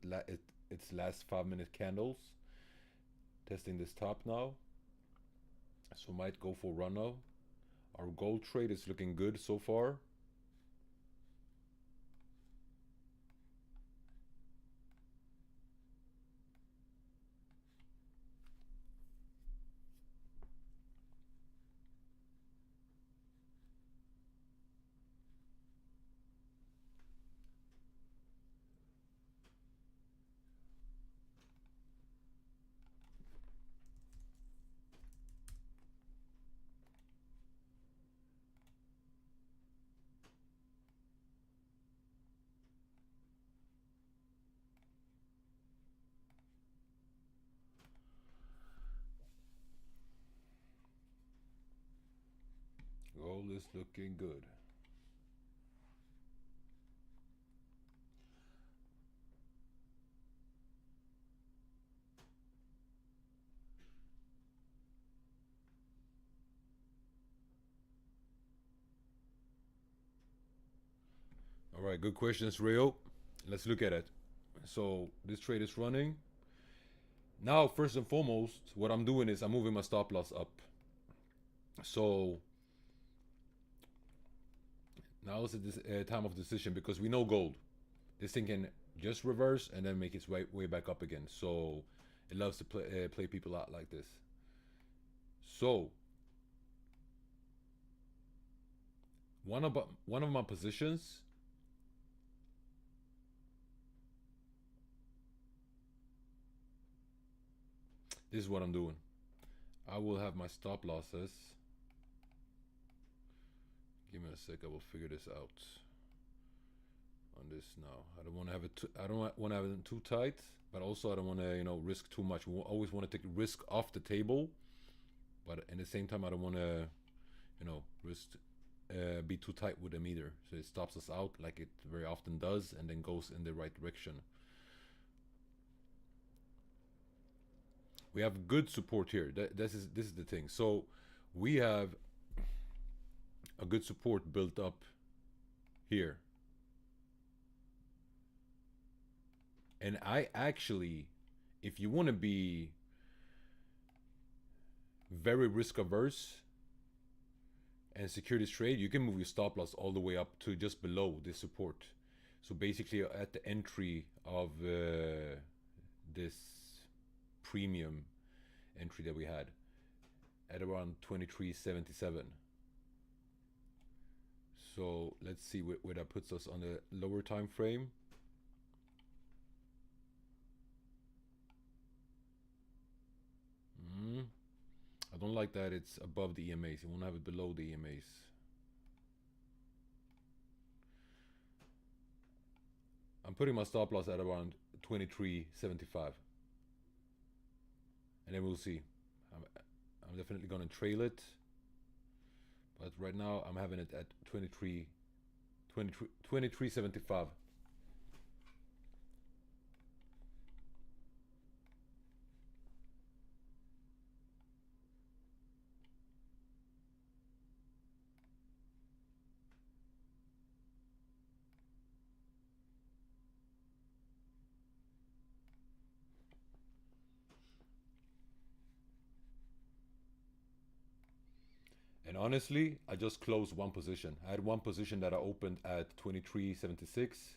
its last 5-minute candles. Testing this top now. So might go for run now. Our gold trade is looking good so far. Gold is looking good. All right, good questions, Rio. Let's look at it. So this trade is running. Now, first and foremost, what I'm doing is I'm moving my stop loss up. So now is the time of decision, because we know gold. This thing can just reverse and then make its way back up again. So it loves to play people out like this. So one of my positions, this is what I'm doing. I will have my stop losses. Give me a sec. I will figure this out. On this now, I don't want to have it. I don't want to have it too tight, but also I don't want to, you know, risk too much. We always want to take risk off the table, but at the same time, I don't want to, you know, risk be too tight with them either. So it stops us out, like it very often does, and then goes in the right direction. We have good support here. This is the thing. So we have a good support built up here. And I actually, if you want to be very risk averse and secure this trade, you can move your stop loss all the way up to just below this support. So basically at the entry of this premium entry that we had at around 23.77. So let's see where that puts us on the lower time frame. I don't like that it's above the EMAs. You want to have it below the EMAs. I'm putting my stop loss at around 23.75. And then we'll see. I'm definitely going to trail it. But right now I'm having it at 23.75. And honestly, I just closed one position. I had one position that I opened at 23.76.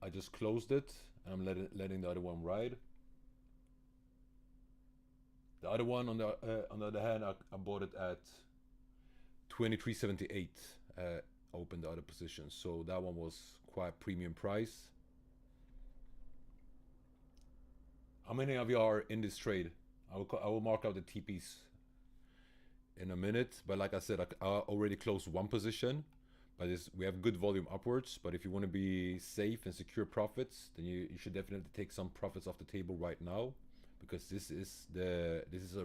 I just closed it, and I'm letting the other one ride. The other one, on the other hand, I bought it at 23.78. Opened the other position, so that one was quite premium price. How many of you are in this trade? I will mark out the TPs in a minute, but like I said, I already closed one position, but we have good volume upwards. But if you want to be safe and secure profits, then you should definitely take some profits off the table right now, because this is a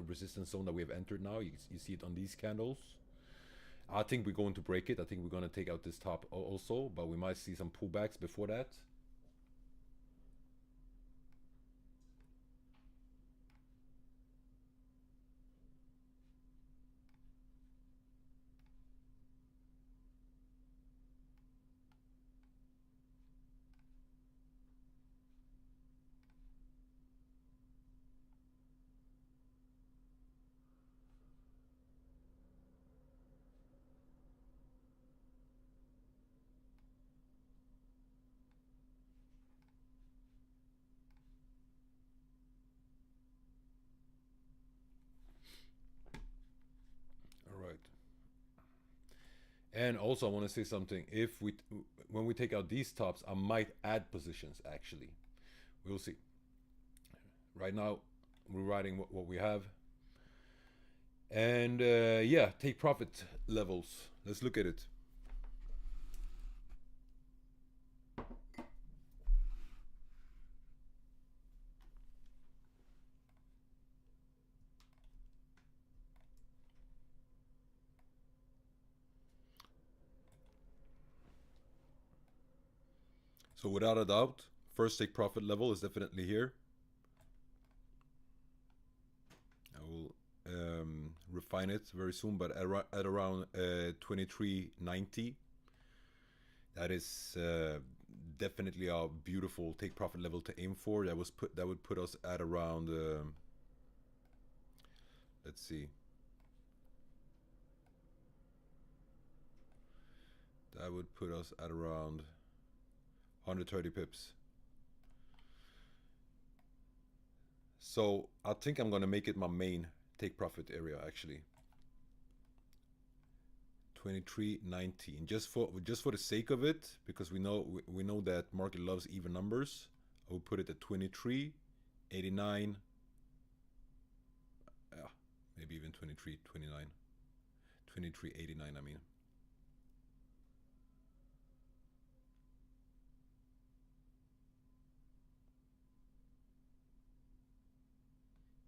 resistance zone that we have entered now. You see it on these candles. I think we're going to break it. I think we're going to take out this top also, but we might see some pullbacks before that. All right. And also, I want to say something. When we take out these tops, I might add positions. Actually, we'll see. Right now, we're riding what we have, and yeah, take profit levels. Let's look at it. So without a doubt, first take profit level is definitely here. I will refine it very soon, but at around 23.90, that is definitely a beautiful take profit level to aim for. That would put us at around let's see, that would put us at around 130 pips. So I think I'm gonna make it my main take profit area actually. 23.90, and just for the sake of it, because we know that market loves even numbers, I will put it at 23.89. Yeah, maybe even 23.29, 23.89. I mean.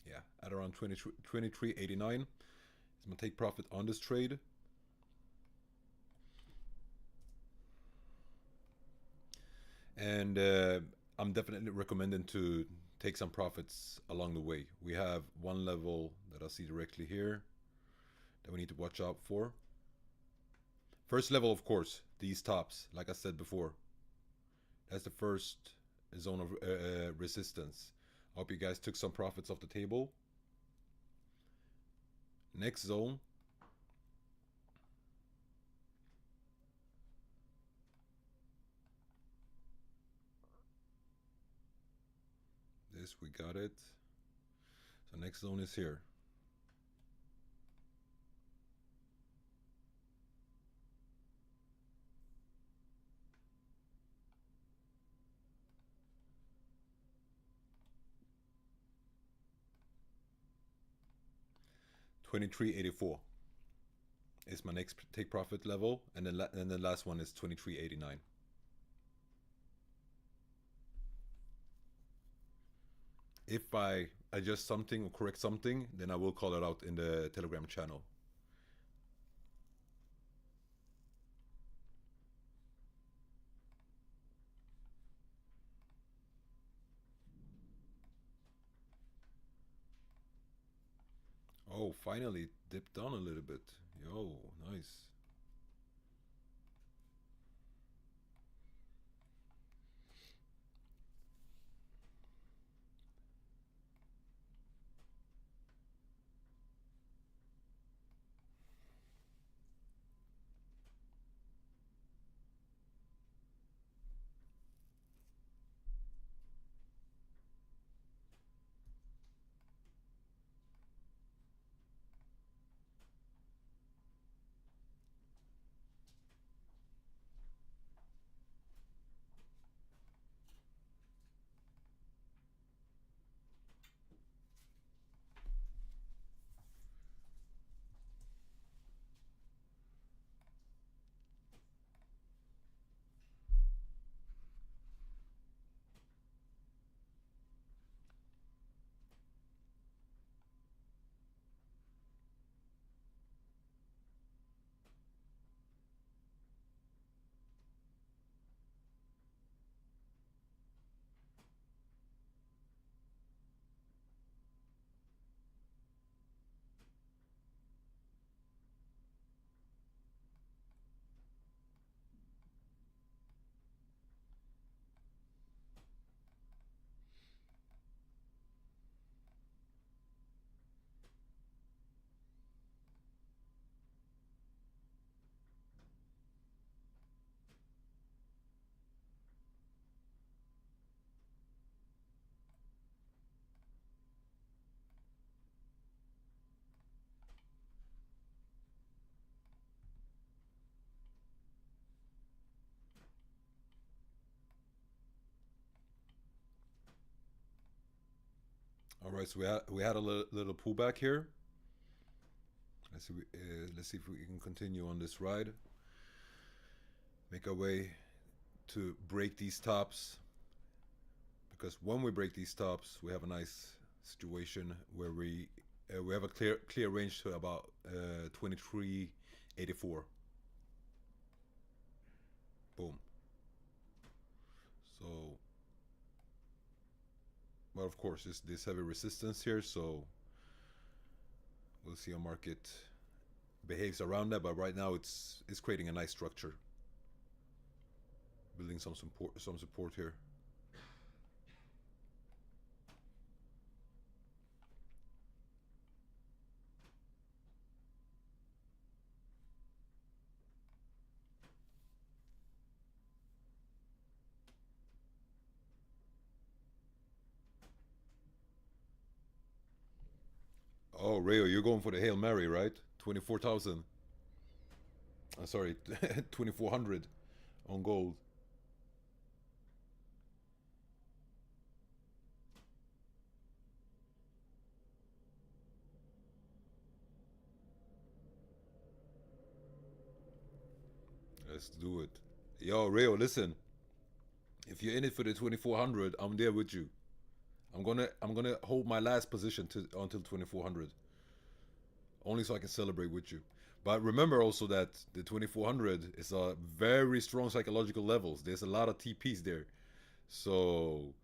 Yeah, at around 23.89 is my take profit on this trade. And I'm definitely recommending to take some profits along the way. We have one level that I see directly here that we need to watch out for. First level, of course, these tops, like I said before. That's the first zone of resistance. I hope you guys took some profits off the table. Next zone. This, we got it. So next zone is here. $23.84 is my next take profit level, and then the last one is $23.89. If I adjust something or correct something, then I will call it out in the Telegram channel. finally dipped down a little bit. Yo, nice. All right, so we had a little pullback here. Let's see if we can continue on this ride. Make our way to break these tops, because when we break these tops, we have a nice situation where we have a clear range to about 23.84. Boom. So, but of course, this heavy resistance here, so we'll see how market behaves around that. But right now, it's creating a nice structure, building some support here. Oh, Rayo, you're going for the Hail Mary, right? 24,000. Sorry, 2,400 on gold. Let's do it. Yo, Rayo, listen. If you're in it for the 2,400, I'm there with you. I'm gonna hold my last position until 2,400, only so I can celebrate with you. But remember also that the 2,400 is a very strong psychological levels. There's a lot of TPs there, so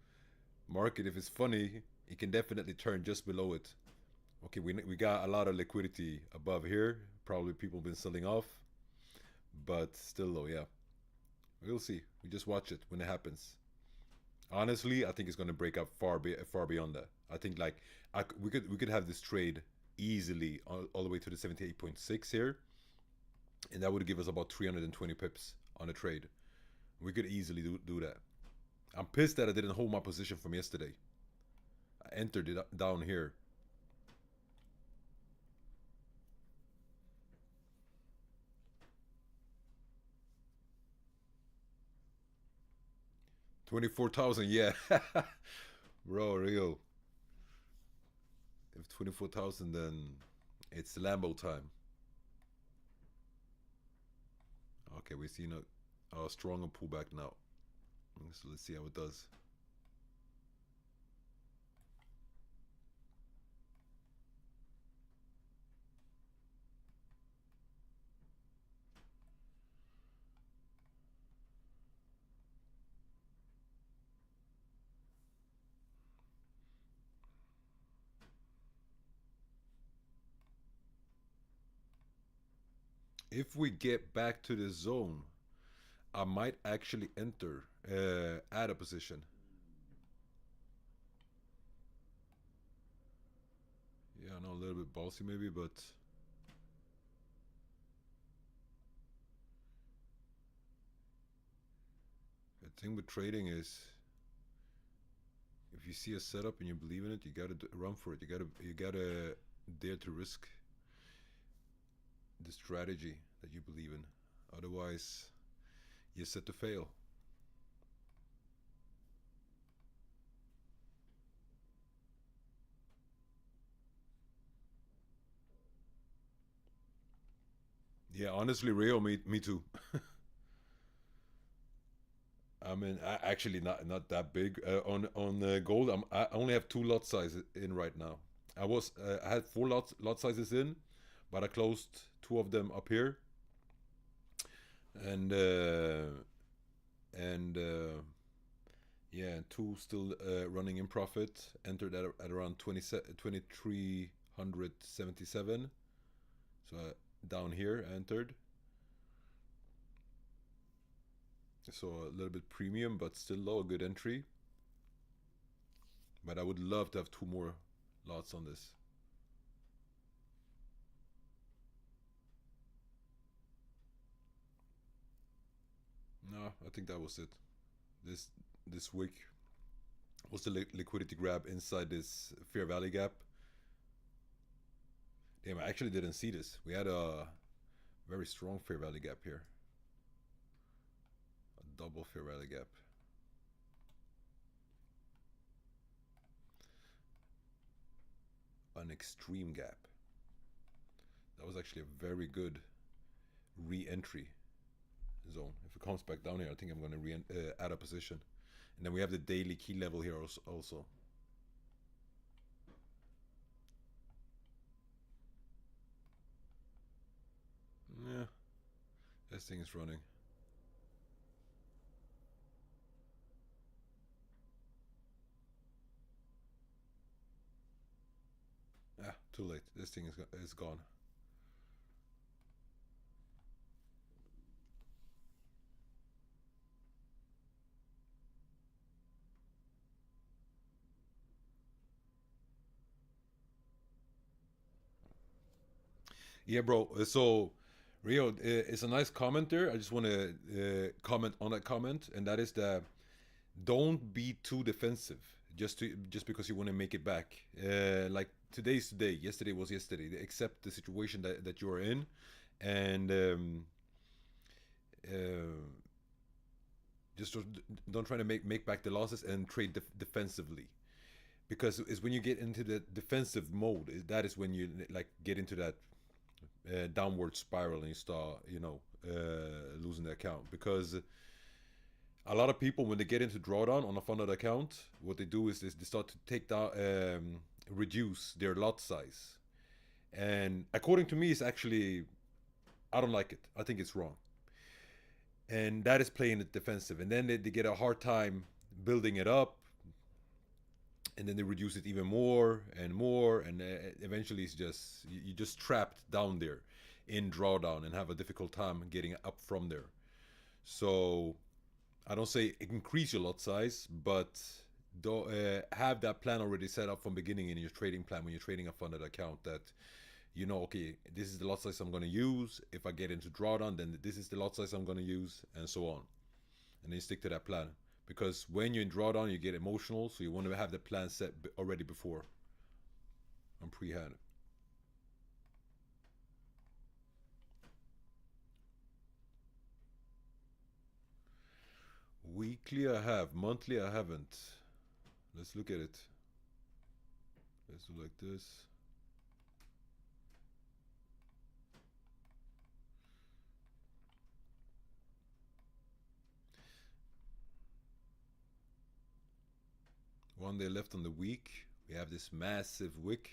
market, if it's funny, it can definitely turn just below it. Okay, we got a lot of liquidity above here. Probably people been selling off, but still though, yeah, we'll see. We just watch it when it happens. Honestly, I think it's going to break up far beyond that. I think like we could have this trade easily all the way to the 78.6 here, and that would give us about 320 pips on a trade. We could easily do that. I'm pissed that I didn't hold my position from yesterday. I entered it down here. $24,000, yeah. Bro, Rio. If 24,000, then it's Lambo time. Okay, we're seeing a stronger pullback now. So let's see how it does. If we get back to the zone, I might actually enter, add a position. Yeah, I know, a little bit ballsy maybe, but the thing with trading is, if you see a setup and you believe in it, you gotta run for it. You gotta dare to risk the strategy that you believe in. Otherwise, you're set to fail. Yeah, honestly, Rio, me too. I mean, actually not that big on gold. I only have 2 lot sizes in right now. I had 4 lot sizes in, but I closed 2 of them up here, and and yeah, 2 still running in profit. Entered at around 2377. So down here I entered. So a little bit premium, but still low. A good entry. But I would love to have 2 more lots on this. No, I think that was it. This week was the liquidity grab inside this fair value gap. Damn, I actually didn't see this. We had a very strong fair value gap here. A double fair value gap. An extreme gap. That was actually a very good re-entry zone. If it comes back down here, I think I'm going to add a position. And then we have the daily key level here also. Yeah, this thing is running. Ah, too late. This thing is gone. Yeah, bro. So, Rio, it's a nice comment there. I just want to comment on that comment, and that is that don't be too defensive just because you want to make it back. Like today's today, yesterday was yesterday. Accept the situation that you are in, and just don't try to make back the losses and trade defensively. Because it's when you get into the defensive mode, that is when you like get into that downward spiral and you start, losing the account. Because a lot of people, when they get into drawdown on a funded account, what they do is they start to take down, reduce their lot size. And according to me, it's actually, I don't like it. I think it's wrong. And that is playing it defensive. And then they get a hard time building it up. And then they reduce it even more and more. And eventually it's just, you're just trapped down there in drawdown and have a difficult time getting up from there. So I don't say increase your lot size, but don't have that plan already set up from beginning in your trading plan when you're trading a funded account, that okay, this is the lot size I'm going to use. If I get into drawdown, then this is the lot size I'm going to use, and so on. And then you stick to that plan. Because when you're in drawdown, you get emotional, so you want to have the plan set already before, on pre-hand. Weekly I have, monthly I haven't. Let's look at it. Let's do like this. One day left on the week. We have this massive wick.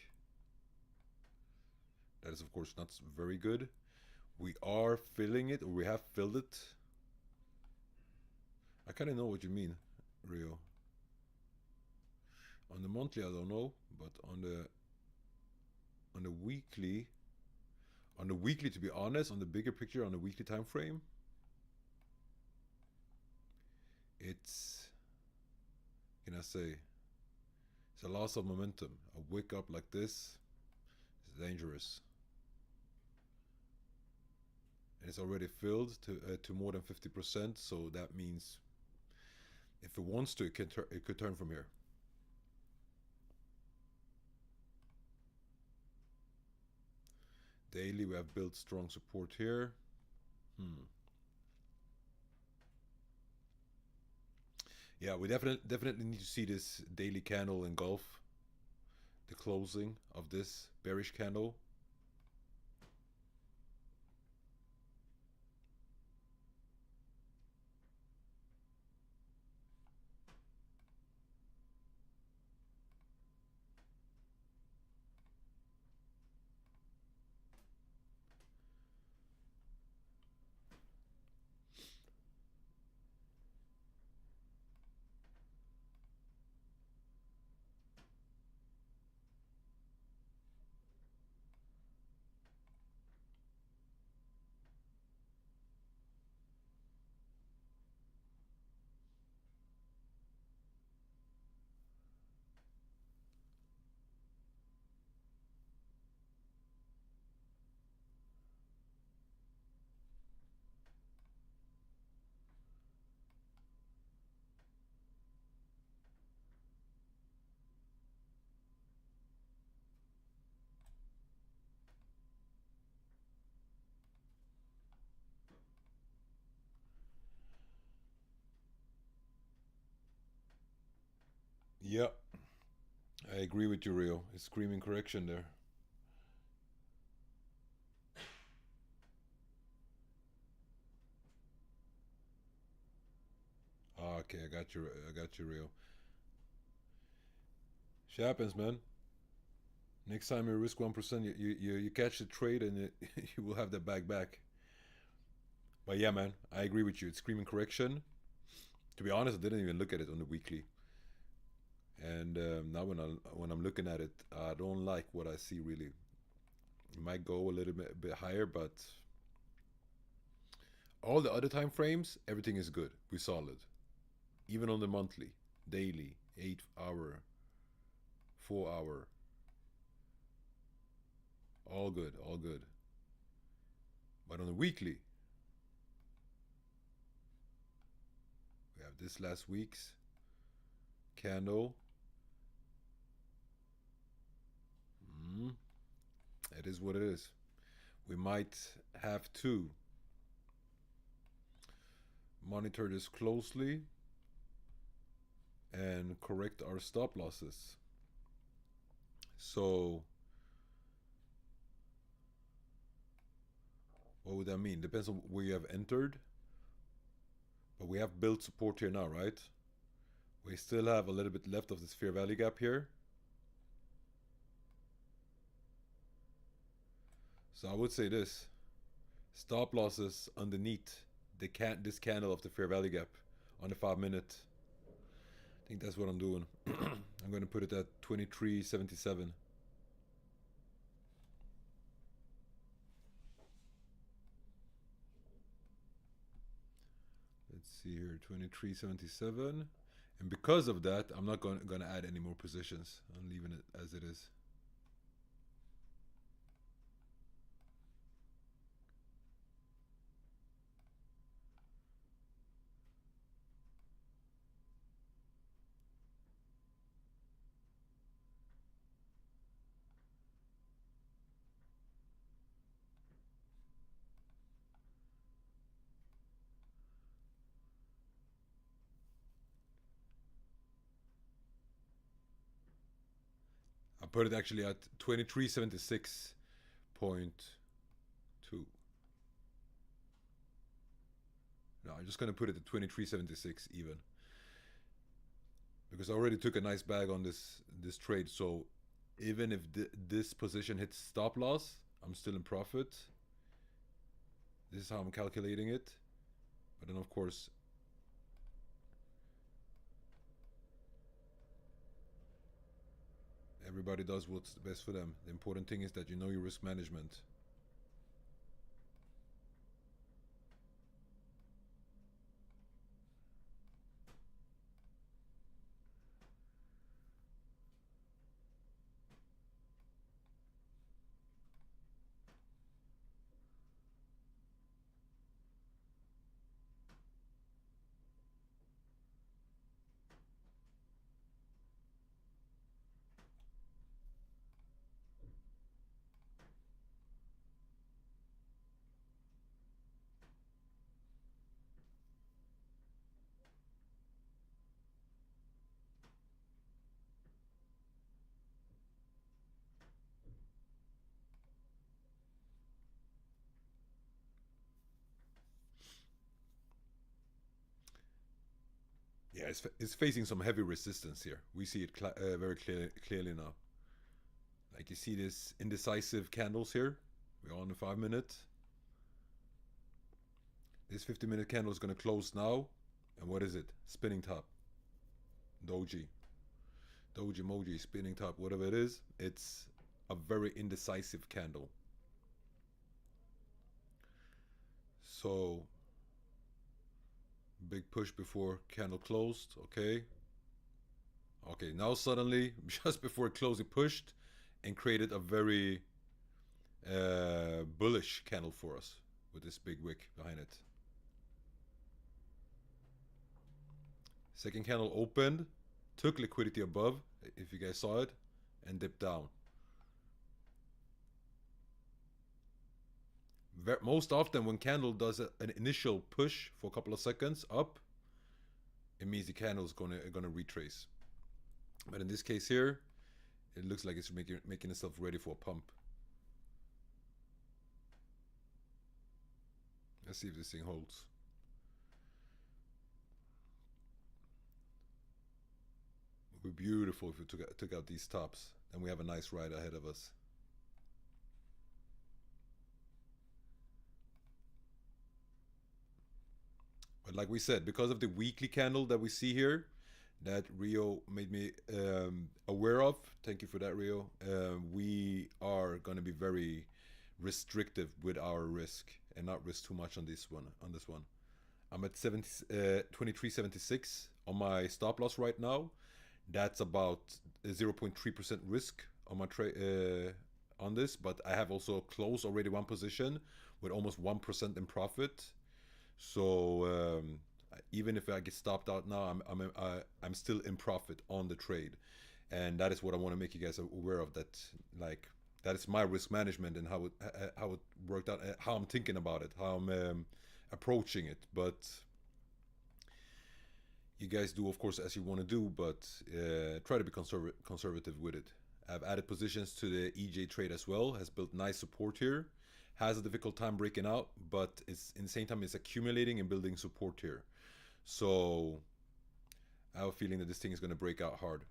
That is of course not very good. We are filling it, or we have filled it. I kind of know what you mean, Rio. On the monthly I don't know, but on the weekly, On the weekly, to be honest, on the bigger picture, on the weekly time frame, it's, can I say, it's a loss of momentum. A wick up like this is dangerous. And it's already filled to more than 50%, so that means if it wants to, it could turn from here. Daily, we have built strong support here. Yeah, we definitely need to see this daily candle engulf the closing of this bearish candle. Yeah, I agree with you, Rio. It's screaming correction there. Ah, okay, I got you, Rio. Shit happens, man. Next time you risk 1%, you catch the trade and you will have that bag back. But yeah, man, I agree with you. It's screaming correction. To be honest, I didn't even look at it on the weekly. And now when I'm looking at it, I don't like what I see really. It might go a little bit higher, but all the other time frames, everything is good. We're solid. Even on the monthly, daily, 8 hour, 4 hour. All good, all good. But on the weekly, we have this last week's candle. It is what it is. We might have to monitor this closely and correct our stop losses. So what would that mean? Depends on where you have entered. But we have built support here now, right? We still have a little bit left of this fair value gap here. So I would say this. Stop losses underneath this candle of the fair value gap on the 5 minute. I think that's what I'm doing. I'm going to put it at 23.77. Let's see here, 23.77. And because of that, I'm not going to add any more positions. I'm leaving it as it is. I put it actually at 23.76.2. No, I'm just going to put it at 23.76 even. Because I already took a nice bag on this trade. So even if this position hits stop loss, I'm still in profit. This is how I'm calculating it. But then of course, everybody does what's best for them. The important thing is that you know your risk management. Yeah, it's facing some heavy resistance here. We see it very clearly now. Like you see this indecisive candles here. We're on the 5 minute. This 50-minute candle is going to close now. And what is it? Spinning top. Doji emoji, spinning top, whatever it is. It's a very indecisive candle. So big push before candle closed. Okay, now suddenly just before it closed, it pushed and created a very bullish candle for us with this big wick behind it. Second candle opened, took liquidity above, if you guys saw it, and dipped down. Most often when candle does an initial push for a couple of seconds up, it means the candle is gonna retrace. But in this case here, it looks like it's making itself ready for a pump. Let's see if this thing holds. It would be beautiful if we took out these tops. Then we have a nice ride ahead of us. But like we said, because of the weekly candle that we see here, that Rio made me aware of, thank you for that, Rio, we are going to be very restrictive with our risk and not risk too much on this one. I'm at 23.76 on my stop loss right now. That's about 0.3% risk on my trade on this, but I have also closed already one position with almost 1% in profit. So even if I get stopped out now, I'm still in profit on the trade, and that is what I want to make you guys aware of. That like that is my risk management and how it worked out, how I'm thinking about it, how I'm approaching it. But you guys do, of course, as you want to do, but try to be conservative with it. I've added positions to the EJ trade as well. Has built nice support here. Has a difficult time breaking out, but it's in the same time it's accumulating and building support here. So I have a feeling that this thing is going to break out hard.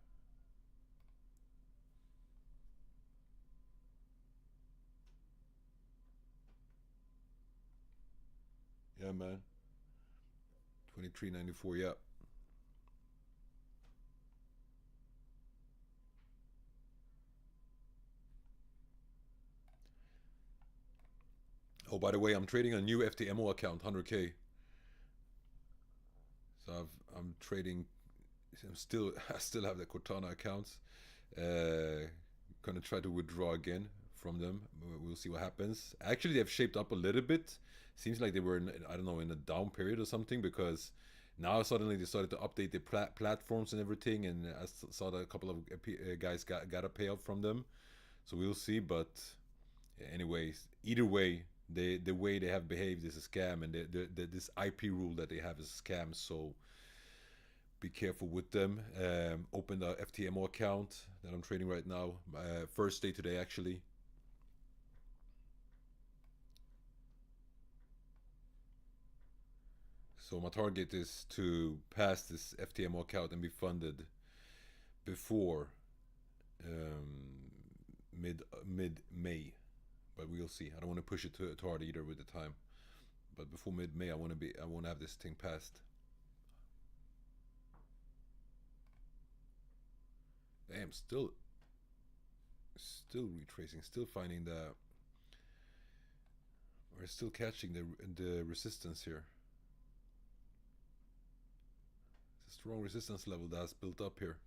Yeah, man. 23.94, yeah. Oh, by the way, I'm trading a new FTMO account, 100K. So I'm trading. I still have the Cortana accounts. Gonna try to withdraw again from them. We'll see what happens. Actually, they've shaped up a little bit. Seems like they were in, I don't know, in a down period or something, because now suddenly they started to update the platforms and everything, and I saw that a couple of guys got a payout from them. So we'll see. But anyways, either way, the way they have behaved is a scam, and this IP rule that they have is a scam. So be careful with them. Open the FTMO account that I'm trading right now. First day today, actually. So my target is to pass this FTMO account and be funded before mid-May. But we'll see. I don't want to push it too hard either with the time. But before mid-May, I want to have this thing passed. Damn, still retracing, still finding the. We're still catching the resistance here. It's a strong resistance level that's built up here.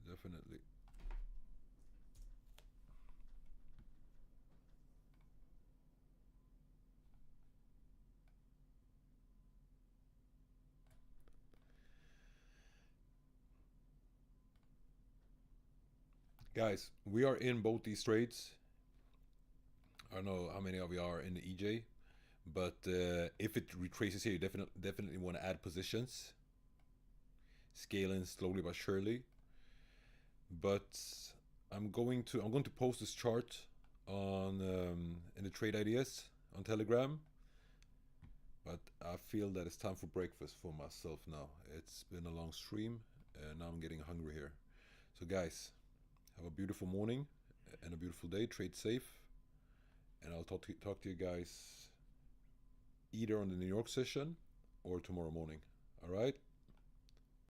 Definitely. Guys, we are in both these trades. I don't know how many of you are in the EJ, but if it retraces here, you definitely want to add positions. Scaling slowly but surely. But I'm going to post this chart on in the trade ideas on Telegram. but I feel that it's time for breakfast for myself now. It's been a long stream, and now I'm getting hungry here. So guys, have a beautiful morning and a beautiful day. Trade safe, and I'll talk to you guys either on the New York session or tomorrow morning. All right.